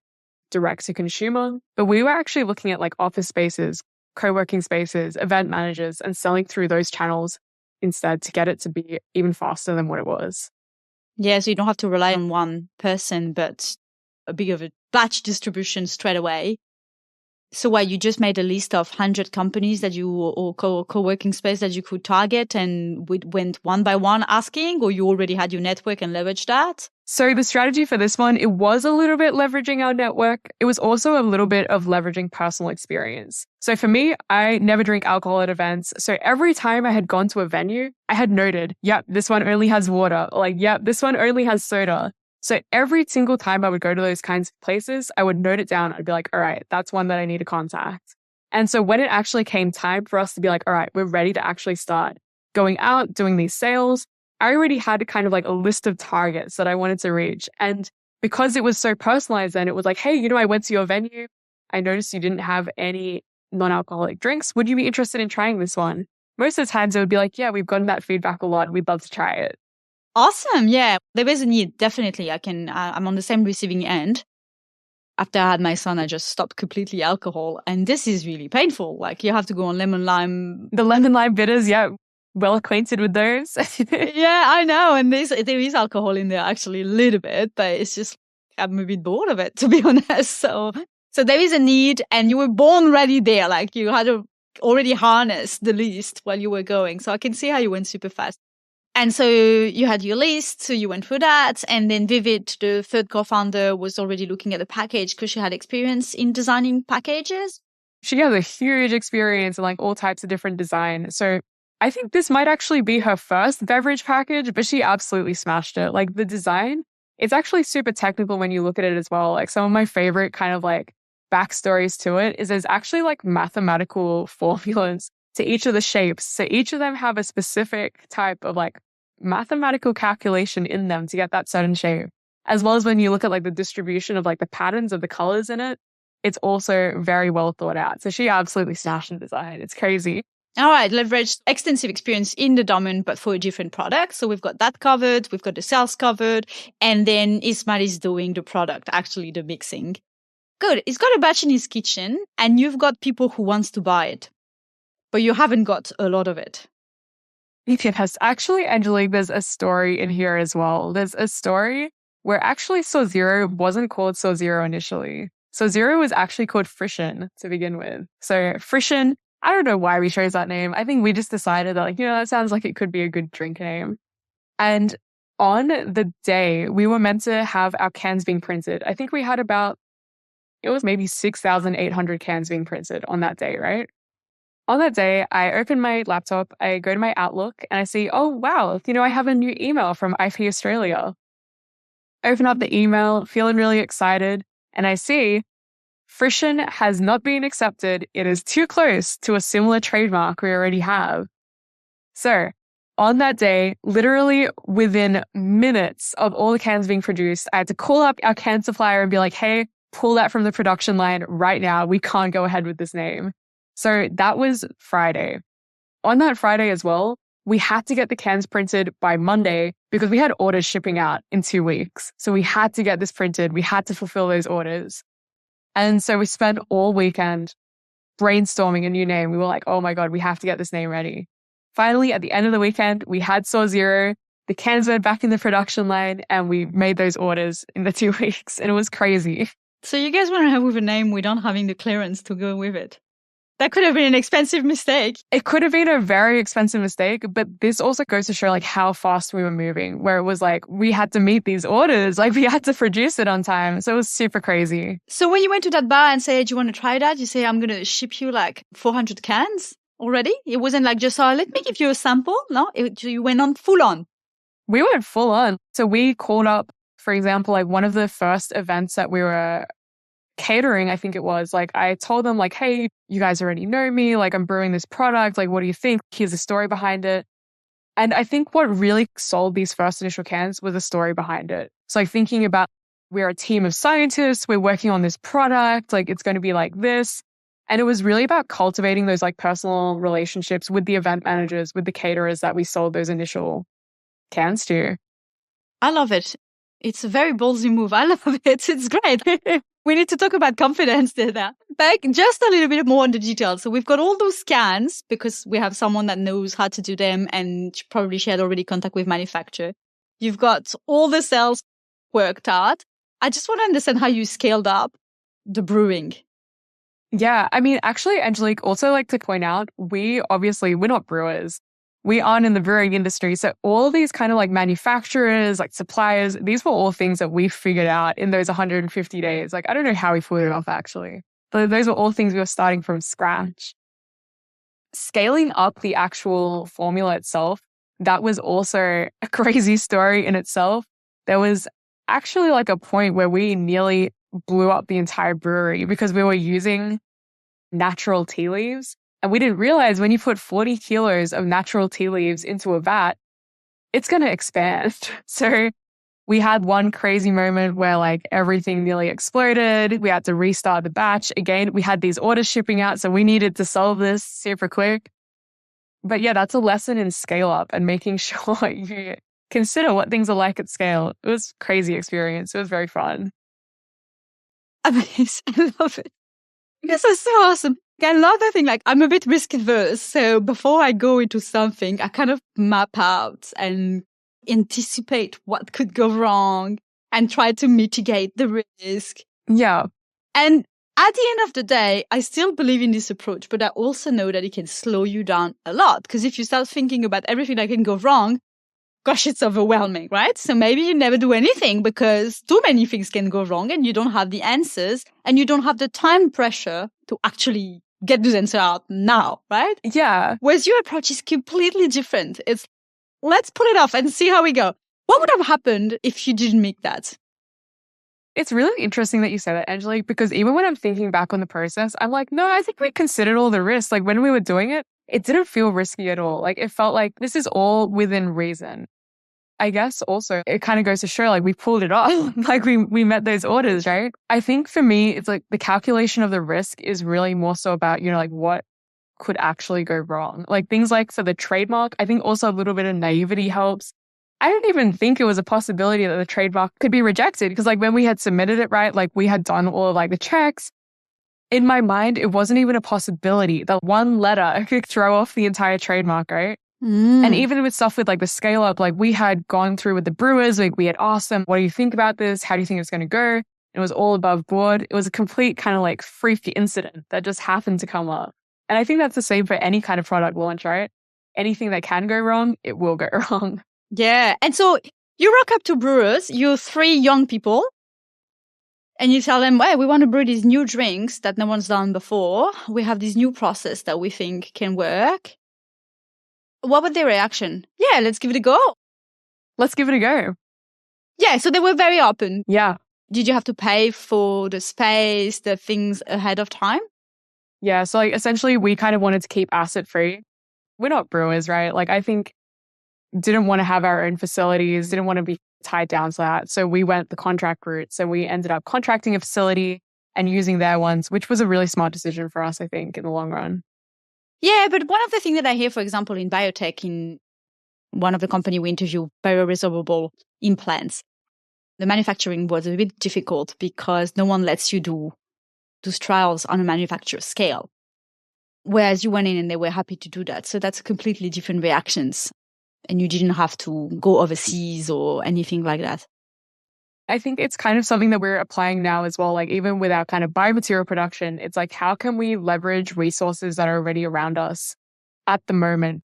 direct to consumer, but we were actually looking at like office spaces, co-working spaces, event managers, and selling through those channels instead to get it to be even faster than what it was. Yeah, so you don't have to rely on one person, but a bit of a batch distribution straight away. So what, you just made a list of 100 companies that you, or co-working space that you could target and went one by one asking, or you already had your network and leveraged that? So the strategy for this one, it was a little bit leveraging our network. It was also a little bit of leveraging personal experience. So for me, I never drink alcohol at events. So every time I had gone to a venue, I had noted, yep, this one only has water. Or like, yep, this one only has soda. So every single time I would go to those kinds of places, I would note it down. I'd be like, all right, that's one that I need to contact. And so when it actually came time for us to be like, all right, we're ready to actually start going out, doing these sales, I already had kind of like a list of targets that I wanted to reach. And because it was so personalized, then it was like, hey, I went to your venue. I noticed you didn't have any non-alcoholic drinks. Would you be interested in trying this one? Most of the times it would be like, yeah, we've gotten that feedback a lot. We'd love to try it. Awesome. Yeah, there is a need. Definitely. I'm on the same receiving end. After I had my son, I just stopped completely alcohol. And this is really painful. Like you have to go on lemon lime. The lemon lime bitters, yeah. Well acquainted with those. Yeah, I know. And there is alcohol in there actually a little bit, but it's just, I'm a bit bored of it, to be honest. So there is a need and you were born ready there. Like you had already harnessed the list while you were going. So I can see how you went super fast. And so you had your list, so you went through that. And then Vivid, the third co-founder, was already looking at the package because she had experience in designing packages. She has a huge experience in like all types of different design. So I think this might actually be her first beverage package, but she absolutely smashed it. Like the design, it's actually super technical when you look at it as well. Like some of my favorite kind of like backstories to it is there's actually like mathematical formulas to each of the shapes. So each of them have a specific type of like mathematical calculation in them to get that certain shape. As well as when you look at like the distribution of like the patterns of the colors in it, it's also very well thought out. So she absolutely smashed the design. It's crazy. All right, leverage extensive experience in the domain, but for a different product. So we've got that covered, we've got the sales covered, and then Ismail is doing the product, actually the mixing. Good. He's got a batch in his kitchen, and you've got people who wants to buy it, but you haven't got a lot of it. Yes, actually, Angelique, there's a story in here as well. There's a story where actually So Zero wasn't called So Zero initially. So Zero was actually called Frisson to begin with. So Frisson, I don't know why we chose that name. I think we just decided that, like, that sounds like it could be a good drink name. And on the day we were meant to have our cans being printed, I think we had it was maybe 6,800 cans being printed on that day, right? On that day, I open my laptop, I go to my Outlook, and I see, oh, wow, I have a new email from IP Australia. Open up the email, feeling really excited, and I see Frisson has not been accepted. It is too close to a similar trademark we already have. So on that day, literally within minutes of all the cans being produced, I had to call up our can supplier and be like, hey, pull that from the production line right now. We can't go ahead with this name. So that was Friday. On that Friday as well, we had to get the cans printed by Monday because we had orders shipping out in 2 weeks. So we had to get this printed. We had to fulfill those orders. And so we spent all weekend brainstorming a new name. We were like, oh my God, we have to get this name ready. Finally, at the end of the weekend, we had Saw Zero. The cans went back in the production line and we made those orders in the 2 weeks. And it was crazy. So you guys went ahead with a name without having the clearance to go with it. That could have been an expensive mistake. It could have been a very expensive mistake, but this also goes to show like how fast we were moving, where it was like we had to meet these orders, like we had to produce it on time. So it was super crazy. So when you went to that bar and said, do you want to try that? You say, I'm going to ship you like 400 cans already. It wasn't like just, oh, let me give you a sample. No, you went on full on. We went full on. So we called up, for example, like one of the first events that we were catering, I think it was, like I told them like, hey, you guys already know me, like I'm brewing this product, like what do you think? Here's the story behind it. And I think what really sold these first initial cans was the story behind it. So like thinking about we're a team of scientists, we're working on this product, like it's going to be like this. And it was really about cultivating those like personal relationships with the event managers, with the caterers that we sold those initial cans to. I love it. It's a very ballsy move. I love it. It's great. We need to talk about confidence there. Back just a little bit more on the details. So we've got all those scans because we have someone that knows how to do them and probably she had already contact with manufacturer. You've got all the cells worked out. I just want to understand how you scaled up the brewing. Yeah, I mean, actually, Angelique, also like to point out, we're not brewers. We aren't in the brewing industry. So all these kind of like manufacturers, like suppliers, these were all things that we figured out in those 150 days. Like, I don't know how we pulled it off actually. But those were all things we were starting from scratch. Scaling up the actual formula itself, that was also a crazy story in itself. There was actually like a point where we nearly blew up the entire brewery because we were using natural tea leaves. And we didn't realize when you put 40 kilos of natural tea leaves into a vat, it's going to expand. So we had one crazy moment where like everything nearly exploded. We had to restart the batch. Again, we had these orders shipping out, so we needed to solve this super quick. But yeah, that's a lesson in scale up and making sure you consider what things are like at scale. It was a crazy experience. It was very fun. Amazing. I love it. This is so awesome. I love that thing. Like, I'm a bit risk averse. So before I go into something, I kind of map out and anticipate what could go wrong and try to mitigate the risk. Yeah. And at the end of the day, I still believe in this approach, but I also know that it can slow you down a lot. Because if you start thinking about everything that can go wrong, gosh, it's overwhelming, right? So maybe you never do anything because too many things can go wrong and you don't have the answers and you don't have the time pressure to actually get those answers out now, right? Yeah. Whereas your approach is completely different. It's let's put it off and see how we go. What would have happened if you didn't make that? It's really interesting that you say that, Angelique, because even when I'm thinking back on the process, I'm like, no, I think we considered all the risks. Like when we were doing it, it didn't feel risky at all. Like it felt like this is all within reason. I guess also it kind of goes to show like we pulled it off. Like we met those orders, right? I think for me, it's like the calculation of the risk is really more so about, like what could actually go wrong. Like things like for the trademark, I think also a little bit of naivety helps. I didn't even think it was a possibility that the trademark could be rejected because like when we had submitted it, right, like we had done all of like the checks. In my mind, it wasn't even a possibility that one letter could throw off the entire trademark, right? And even with stuff with like the scale up, like we had gone through with the brewers, like we had asked them, what do you think about this? How do you think it's going to go? It was all above board. It was a complete kind of like freak incident that just happened to come up. And I think that's the same for any kind of product launch, right? Anything that can go wrong, it will go wrong. Yeah. And so you rock up to brewers, you're 3 young people, and you tell them, well, we want to brew these new drinks that no one's done before. We have this new process that we think can work. What was their reaction? Yeah, let's give it a go. Let's give it a go. Yeah, so they were very open. Yeah. Did you have to pay for the space, the things ahead of time? Yeah, so like essentially we kind of wanted to keep asset free. We're not brewers, right? Like I think didn't want to have our own facilities, didn't want to be tied down to that. So we went the contract route. So we ended up contracting a facility and using their ones, which was a really smart decision for us, I think, in the long run. Yeah, but one of the things that I hear, for example, in biotech, in one of the company we interview, bioresorbable implants, the manufacturing was a bit difficult because no one lets you do those trials on a manufacturer scale. Whereas you went in and they were happy to do that. So that's completely different reactions. And you didn't have to go overseas or anything like that. I think it's kind of something that we're applying now as well. Like even with our kind of biomaterial production, it's like, how can we leverage resources that are already around us at the moment?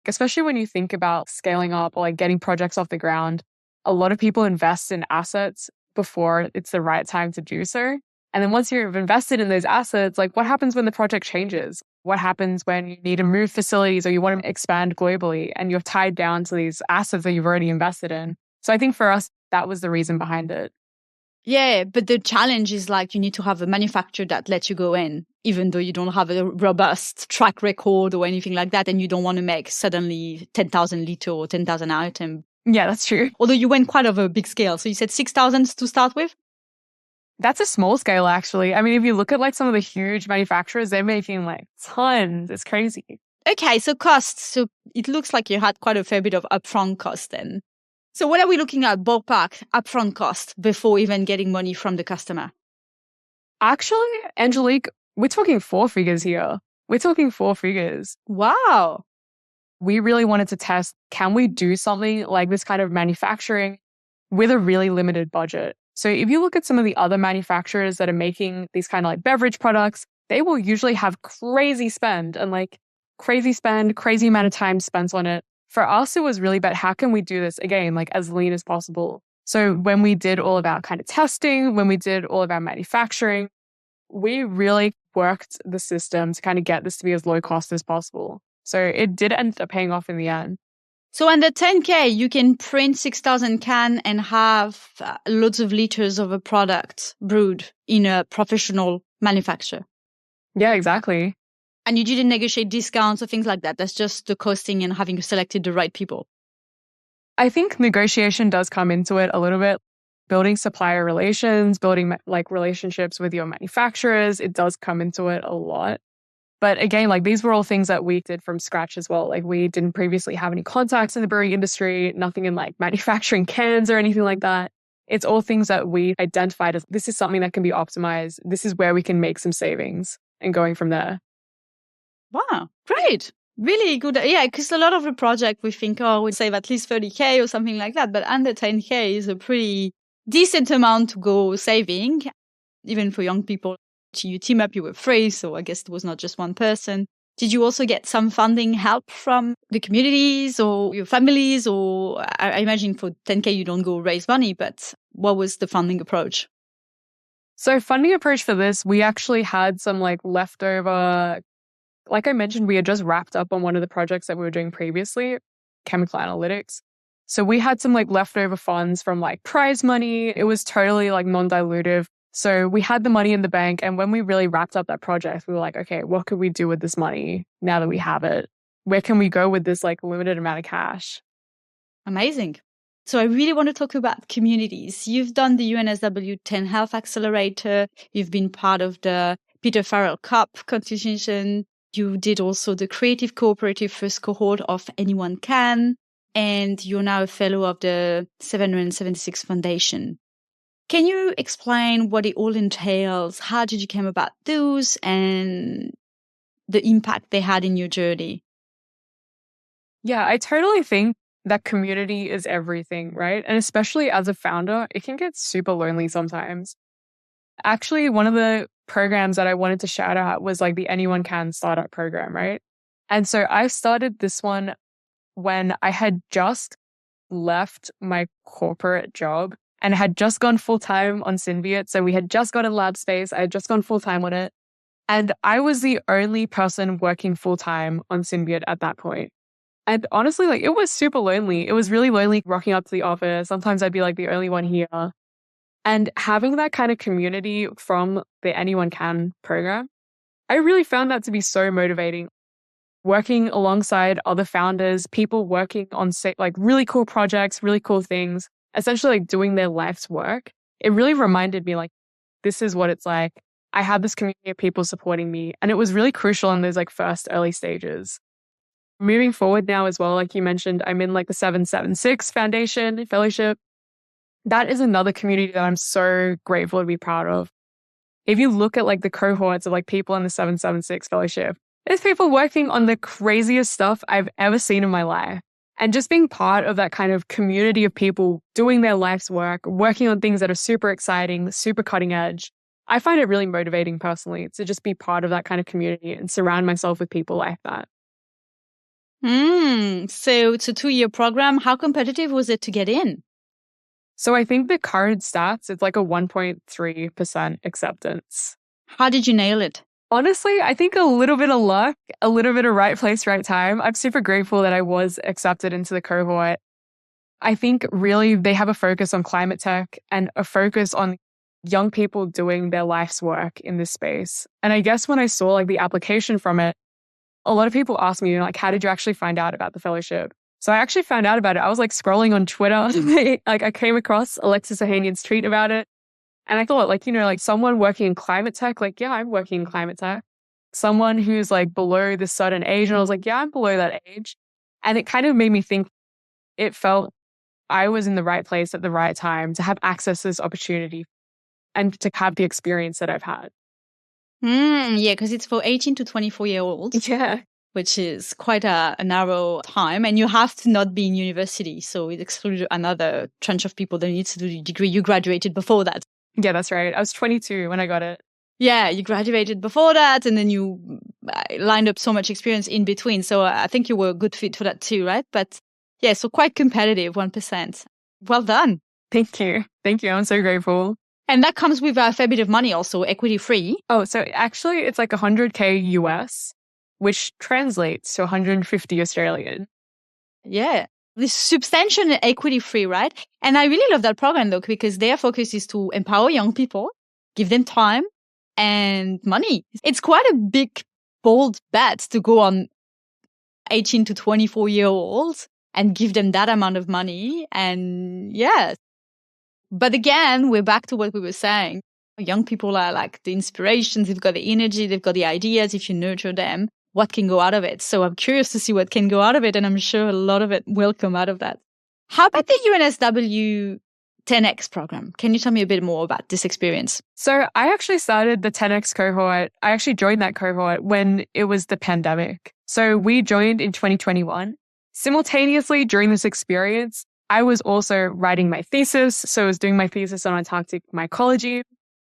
Especially when you think about scaling up or like getting projects off the ground, a lot of people invest in assets before it's the right time to do so. And then once you've invested in those assets, like what happens when the project changes? What happens when you need to move facilities or you want to expand globally and you're tied down to these assets that you've already invested in? So I think for us, that was the reason behind it. Yeah, but the challenge is like you need to have a manufacturer that lets you go in, even though you don't have a robust track record or anything like that, and you don't want to make suddenly 10,000 liter or 10,000 item. Yeah, that's true. Although you went quite over a big scale. So you said 6,000 to start with? That's a small scale, actually. I mean, if you look at like some of the huge manufacturers, they're making like tons. It's crazy. Okay, so costs. So it looks like you had quite a fair bit of upfront cost then. So what are we looking at ballpark upfront cost before even getting money from the customer? Actually, Angelique, we're talking four figures here. We're talking four figures. Wow. We really wanted to test, can we do something like this kind of manufacturing with a really limited budget? So if you look at some of the other manufacturers that are making these kind of like beverage products, they will usually have crazy spend, crazy amount of time spent on it. For us, it was really about how can we do this again, like as lean as possible. So when we did all of our kind of testing, when we did all of our manufacturing, we really worked the system to kind of get this to be as low cost as possible. So it did end up paying off in the end. So under 10K, you can print 6,000 can and have loads of liters of a product brewed in a professional manufacturer. Yeah, exactly. And you didn't negotiate discounts or things like that. That's just the costing and having selected the right people. I think negotiation does come into it a little bit. Building supplier relations, building like relationships with your manufacturers, it does come into it a lot. But again, like these were all things that we did from scratch as well. Like we didn't previously have any contacts in the brewing industry, nothing in like manufacturing cans or anything like that. It's all things that we identified as this is something that can be optimized. This is where we can make some savings and going from there. Wow, great. Really good. Yeah, because a lot of the project we think, oh, we'd save at least 30K or something like that. But under 10K is a pretty decent amount to go saving, even for young people. You team up, you were free. So I guess it was not just one person. Did you also get some funding help from the communities or your families? Or I imagine for 10K, you don't go raise money, but what was the funding approach? So funding approach for this, we actually had some like leftover, like I mentioned, we had just wrapped up on one of the projects that we were doing previously, chemical analytics. So we had some like leftover funds from like prize money. It was totally like non-dilutive. So we had the money in the bank. And when we really wrapped up that project, we were like, okay, what could we do with this money now that we have it? Where can we go with this like limited amount of cash? Amazing. So I really want to talk about communities. You've done the UNSW 10 Health Accelerator. You've been part of the Peter Farrell Cup competition. You did also the Creative Cooperative first cohort of Anyone Can. And you're now a fellow of the 776 Foundation. Can you explain what it all entails? How did you come about those and the impact they had in your journey? Yeah, I totally think that community is everything, right? And especially as a founder, it can get super lonely sometimes. Actually, one of the programs that I wanted to shout out was like the Anyone Can startup program, right? And so I started this one when I had just left my corporate job and had just gone full time on Synbiote. So we had just got a lab space. I had just gone full time on it. And I was the only person working full time on Synbiote at that point. And honestly, like it was super lonely. It was really lonely rocking up to the office. Sometimes I'd be like the only one here. And having that kind of community from the Anyone Can program, I really found that to be so motivating. Working alongside other founders, people working on like really cool projects, really cool things, essentially like doing their life's work. It really reminded me like, this is what it's like. I had this community of people supporting me. And it was really crucial in those like first early stages. Moving forward now as well, like you mentioned, I'm in like the 776 Foundation Fellowship. That is another community that I'm so grateful to be proud of. If you look at like the cohorts of like people in the 776 fellowship, there's people working on the craziest stuff I've ever seen in my life. And just being part of that kind of community of people doing their life's work, working on things that are super exciting, super cutting edge, I find it really motivating personally to just be part of that kind of community and surround myself with people like that. So it's a 2-year program. How competitive was it to get in? So I think the current stats, it's like a 1.3% acceptance. How did you nail it? Honestly, I think a little bit of luck, a little bit of right place, right time. I'm super grateful that I was accepted into the cohort. I think really they have a focus on climate tech and a focus on young people doing their life's work in this space. And I guess when I saw like the application from it, a lot of people ask me, like, how did you actually find out about the fellowship? So I actually found out about it. I was like scrolling on Twitter. Like I came across Alexis Ohanian's tweet about it. And I thought, like, like someone working in climate tech, like, yeah, I'm working in climate tech. Someone who's like below this certain age. And I was like, yeah, I'm below that age. And it kind of made me think it felt I was in the right place at the right time to have access to this opportunity and to have the experience that I've had. Yeah, because it's for 18 to 24-year-olds. Yeah. Which is quite a narrow time. And you have to not be in university. So it excludes another tranche of people that need to do the degree. You graduated before that. Yeah, that's right. I was 22 when I got it. Yeah, you graduated before that, and then you lined up so much experience in between. So I think you were a good fit for that too, right? But yeah, so quite competitive, 1%. Well done. Thank you. Thank you. I'm so grateful. And that comes with a fair bit of money also, equity free. Oh, so actually it's like 100K US, which translates to 150 Australian. Yeah. This substantial equity free, right? And I really love that program though, because their focus is to empower young people, give them time and money. It's quite a big, bold bet to go on 18 to 24-year-olds and give them that amount of money. And yeah. But again, we're back to what we were saying. Young people are like the inspirations. They've got the energy. They've got the ideas. If you nurture them, what can go out of it? So I'm curious to see what can go out of it. And I'm sure a lot of it will come out of that. How about the UNSW 10X program? Can you tell me a bit more about this experience? So I actually started the 10X cohort. I actually joined that cohort when it was the pandemic. So we joined in 2021. Simultaneously during this experience, I was also writing my thesis. So I was doing my thesis on Antarctic mycology.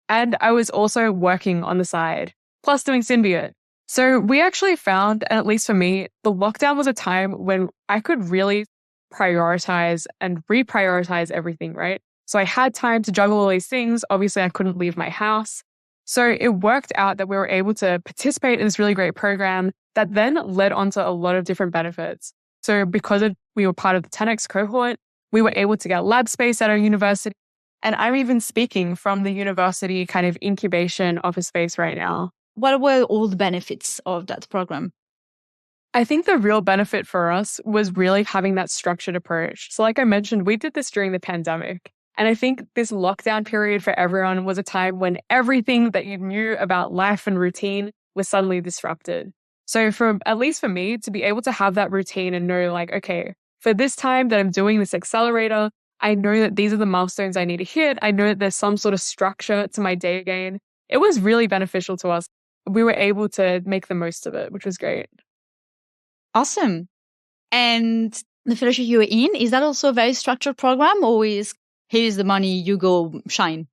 And I was also working on the side, plus doing Synbiote. So we actually found, and at least for me, the lockdown was a time when I could really prioritize and reprioritize everything, right? So I had time to juggle all these things. Obviously, I couldn't leave my house. So it worked out that we were able to participate in this really great program that then led onto a lot of different benefits. So because we were part of the 10X cohort, we were able to get lab space at our university. And I'm even speaking from the university kind of incubation office space right now. What were all the benefits of that program? I think the real benefit for us was really having that structured approach. So like I mentioned, we did this during the pandemic. And I think this lockdown period for everyone was a time when everything that you knew about life and routine was suddenly disrupted. So at least for me, to be able to have that routine and know like, okay, for this time that I'm doing this accelerator, I know that these are the milestones I need to hit. I know that there's some sort of structure to my day again. It was really beneficial to us. We were able to make the most of it, which was great. Awesome. And the fellowship you were in, is that also a very structured program, or is here's the money, you go shine?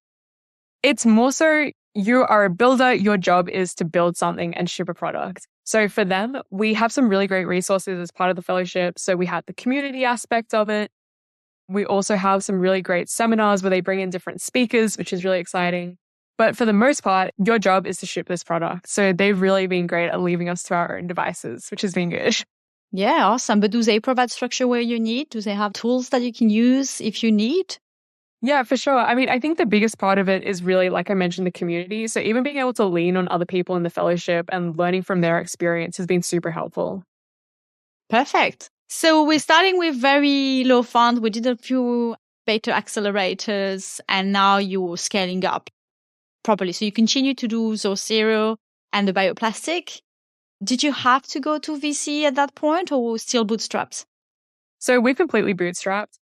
It's more so you are a builder. Your job is to build something and ship a product. So for them, we have some really great resources as part of the fellowship. So we have the community aspect of it. We also have some really great seminars where they bring in different speakers, which is really exciting. But for the most part, your job is to ship this product. So they've really been great at leaving us to our own devices, which has been good. Yeah, awesome. But do they provide structure where you need? Do they have tools that you can use if you need? Yeah, for sure. I mean, I think the biggest part of it is really, like I mentioned, the community. So even being able to lean on other people in the fellowship and learning from their experience has been super helpful. Perfect. So we're starting with very low fund. We did a few beta accelerators and now you're scaling up properly. So you continue to do Zero and the bioplastic. Did you have to go to VC at that point or still bootstrapped? So we're completely bootstrapped.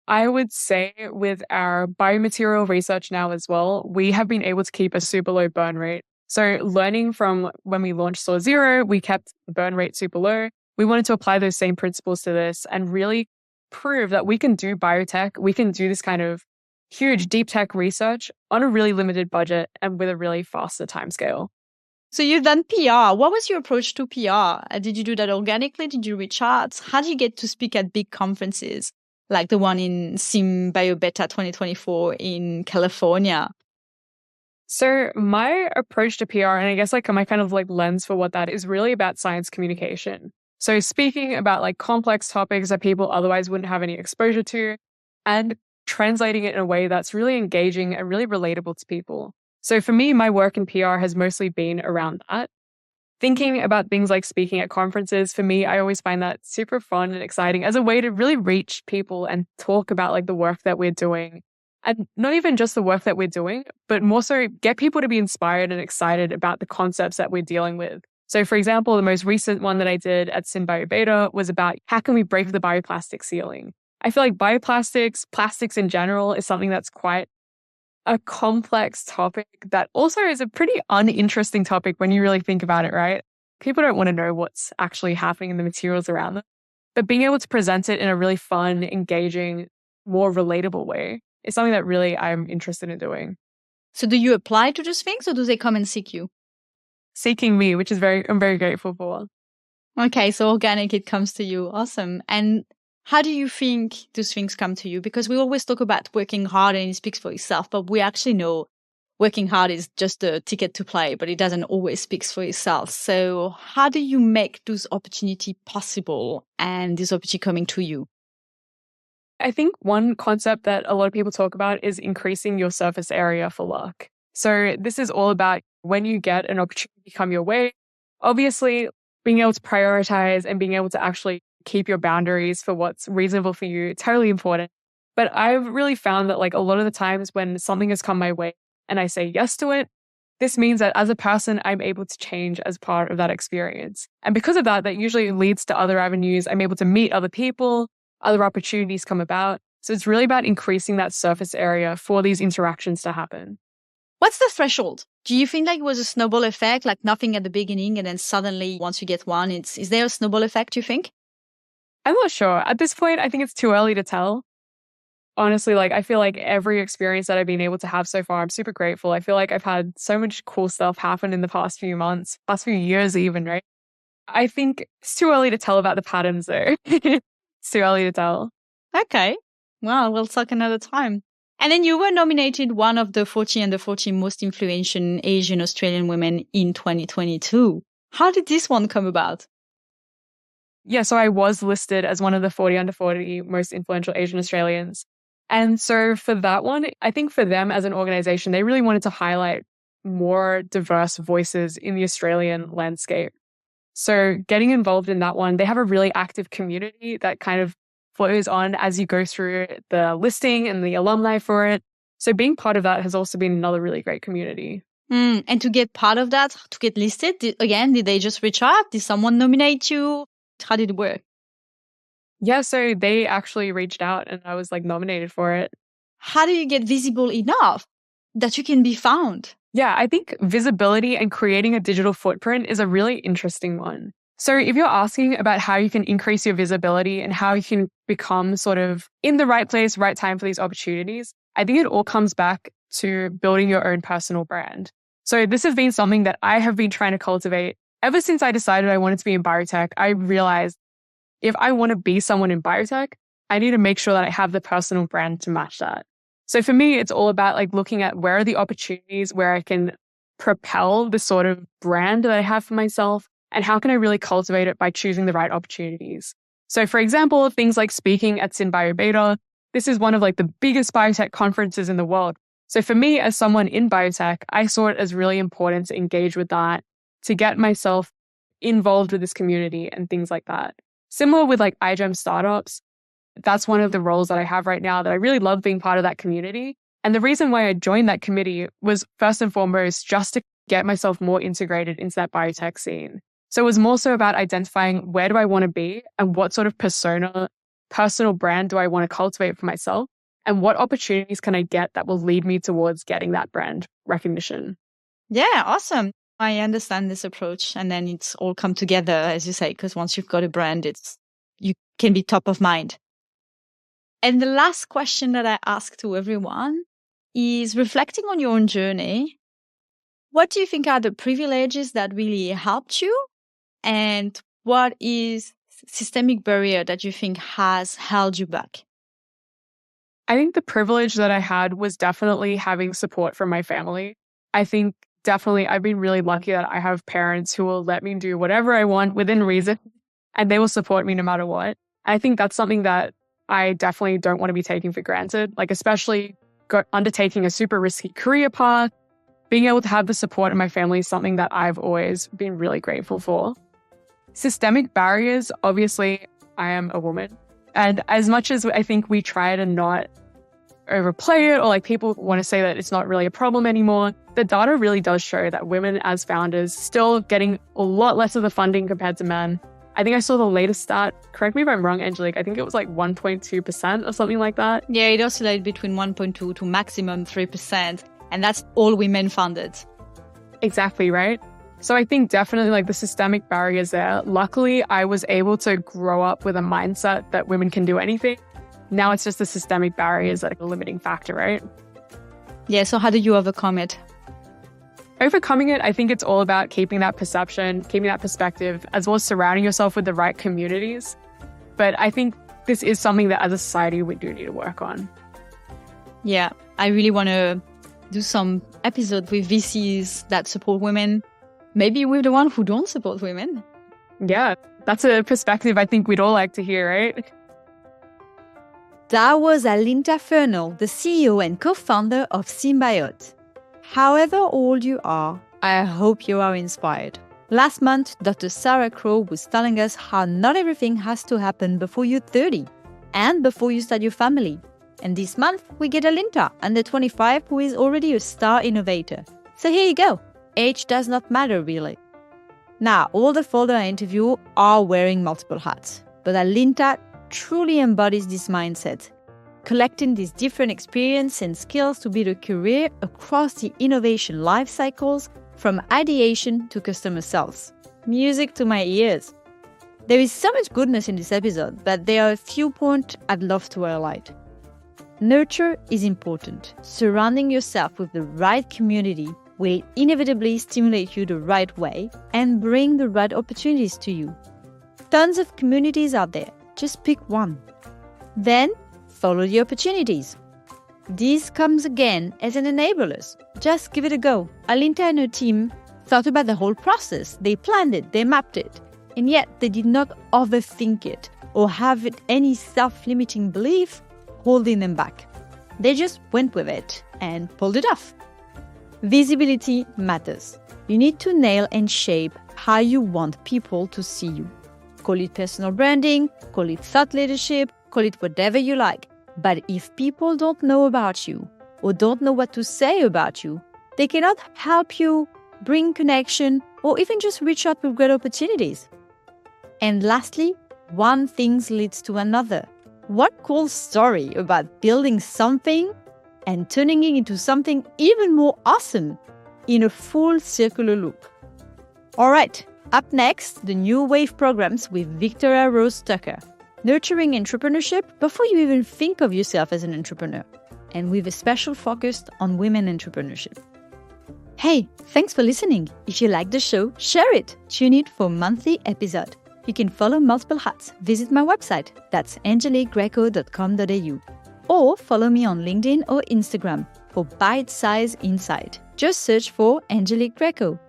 I would say with our biomaterial research now as well, we have been able to keep a super low burn rate. So learning from when we launched Source Zero, we kept the burn rate super low. We wanted to apply those same principles to this and really prove that we can do biotech. We can do this kind of huge deep tech research on a really limited budget and with a really faster timescale. So you've done PR. What was your approach to PR? Did you do that organically? Did you reach out? How do you get to speak at big conferences like the one in Synbiote 2024 in California? So my approach to PR, and I guess like my kind of like lens for what that is really about science communication. So speaking about like complex topics that people otherwise wouldn't have any exposure to and translating it in a way that's really engaging and really relatable to people. So for me, my work in PR has mostly been around that. Thinking about things like speaking at conferences, for me, I always find that super fun and exciting as a way to really reach people and talk about like the work that we're doing. And not even just the work that we're doing, but more so get people to be inspired and excited about the concepts that we're dealing with. So for example, the most recent one that I did at Synbiote was about how can we break the bioplastic ceiling? I feel like bioplastics, plastics in general, is something that's quite a complex topic that also is a pretty uninteresting topic when you really think about it, right? People don't want to know what's actually happening in the materials around them. But being able to present it in a really fun, engaging, more relatable way is something that really I'm interested in doing. So do you apply to those things or do they come and seek you? Seeking me, which is I'm very grateful for. Okay, so organic, it comes to you. Awesome. And how do you think those things come to you? Because we always talk about working hard and it speaks for itself, but we actually know working hard is just a ticket to play, but it doesn't always speak for itself. So how do you make those opportunities possible and this opportunity coming to you? I think one concept that a lot of people talk about is increasing your surface area for luck. So this is all about when you get an opportunity come your way, obviously being able to prioritize and being able to actually keep your boundaries for what's reasonable for you, totally important. But I've really found that like a lot of the times when something has come my way and I say yes to it, this means that as a person, I'm able to change as part of that experience. And because of that, that usually leads to other avenues. I'm able to meet other people, other opportunities come about. So it's really about increasing that surface area for these interactions to happen. What's the threshold? Do you think like it was a snowball effect, like nothing at the beginning and then suddenly once you get one, is there a snowball effect, you think? I'm not sure. At this point, I think it's too early to tell. Honestly, like I feel like every experience that I've been able to have so far, I'm super grateful. I feel like I've had so much cool stuff happen in the past few months, past few years even, right? I think it's too early to tell about the patterns though. It's too early to tell. Okay. Well, we'll talk another time. And then you were nominated one of the 40 under 40 most influential Asian Australian women in 2022. How did this one come about? Yeah, so I was listed as one of the 40 under 40 most influential Asian Australians. And so for that one, I think for them as an organization, they really wanted to highlight more diverse voices in the Australian landscape. So getting involved in that one, they have a really active community that kind of flows on as you go through the listing and the alumni for it. So being part of that has also been another really great community. And to get part of that, to get listed, did they just reach out? Did someone nominate you? How did it work? Yeah, so they actually reached out and I was like nominated for it. How do you get visible enough that you can be found? Yeah, I think visibility and creating a digital footprint is a really interesting one. So if you're asking about how you can increase your visibility and how you can become sort of in the right place, right time for these opportunities, I think it all comes back to building your own personal brand. So this has been something that I have been trying to cultivate ever since I decided I wanted to be in biotech. I realized if I want to be someone in biotech, I need to make sure that I have the personal brand to match that. So for me, it's all about like looking at where are the opportunities where I can propel the sort of brand that I have for myself and how can I really cultivate it by choosing the right opportunities. So for example, things like speaking at Synbiote, this is one of like the biggest biotech conferences in the world. So for me, as someone in biotech, I saw it as really important to engage with that, to get myself involved with this community and things like that. Similar with like iGEM startups, that's one of the roles that I have right now that I really love being part of that community. And the reason why I joined that committee was first and foremost just to get myself more integrated into that biotech scene. So it was more so about identifying where do I want to be and what sort of persona personal brand do I want to cultivate for myself? And what opportunities can I get that will lead me towards getting that brand recognition? Yeah, awesome. I understand this approach. And then it's all come together, as you say, because once you've got a brand, you can be top of mind. And the last question that I ask to everyone is, reflecting on your own journey, what do you think are the privileges that really helped you? And what is systemic barrier that you think has held you back? I think the privilege that I had was definitely having support from my family. I think definitely I've been really lucky that I have parents who will let me do whatever I want within reason, and they will support me no matter what. I think that's something that I definitely don't want to be taking for granted, like especially undertaking a super risky career path. Being able to have the support of my family is something that I've always been really grateful for. Systemic barriers, obviously, I am a woman. And as much as I think we try to not overplay it, or like people want to say that it's not really a problem anymore, the data really does show that women as founders still getting a lot less of the funding compared to men. I think I saw the latest stat, correct me if I'm wrong, Angelique, I think it was like 1.2% or something like that. Yeah, it oscillates between 1.2 to maximum 3%. And that's all women funded. Exactly, right? So I think definitely like the systemic barriers there. Luckily, I was able to grow up with a mindset that women can do anything. Now it's just the systemic barriers that are a limiting factor, right? Yeah, so how did you overcome it? Overcoming it, I think it's all about keeping that perception, keeping that perspective, as well as surrounding yourself with the right communities. But I think this is something that as a society we do need to work on. Yeah, I really want to do some episodes with VCs that support women. Maybe with the one who don't support women. Yeah, that's a perspective I think we'd all like to hear, right? That was Alinta Furnell, the CEO and co-founder of Synbiote. However old you are, I hope you are inspired. Last month, Dr. Sarah Crowe was telling us how not everything has to happen before you're 30 and before you start your family. And this month, we get Alinta, under 25, who is already a star innovator. So here you go. Age does not matter, really. Now, all the founders I interview are wearing multiple hats. But Alinta truly embodies this mindset, collecting these different experiences and skills to build a career across the innovation life cycles, from ideation to customer sales. Music to my ears. There is so much goodness in this episode, but there are a few points I'd love to highlight. Nurture is important. Surrounding yourself with the right community will inevitably stimulate you the right way and bring the right opportunities to you. Tons of communities out there. Just pick one. Then, follow the opportunities. This comes again as an enabler. Just give it a go. Alinta and her team thought about the whole process. They planned it, they mapped it, and yet they did not overthink it or have any self-limiting belief holding them back. They just went with it and pulled it off. Visibility matters. You need to nail and shape how you want people to see you. Call it personal branding, call it thought leadership, call it whatever you like. But if people don't know about you or don't know what to say about you, they cannot help you bring connection or even just reach out with great opportunities. And lastly, one thing leads to another. What cool story about building something and turning it into something even more awesome in a full circular loop. All right, up next, the New Wave programs with Victoria Rose Tucker. Nurturing entrepreneurship before you even think of yourself as an entrepreneur, and with a special focus on women entrepreneurship. Hey, thanks for listening. If you like the show, share it. Tune in for monthly episode. You can follow Multiple Hats. Visit my website. That's angeliquegreco.com.au. Or follow me on LinkedIn or Instagram for bite-sized insight. Just search for Angelique Greco.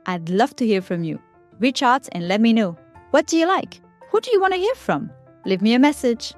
I'd love to hear from you. Reach out and let me know. What do you like? Who do you want to hear from? Leave me a message.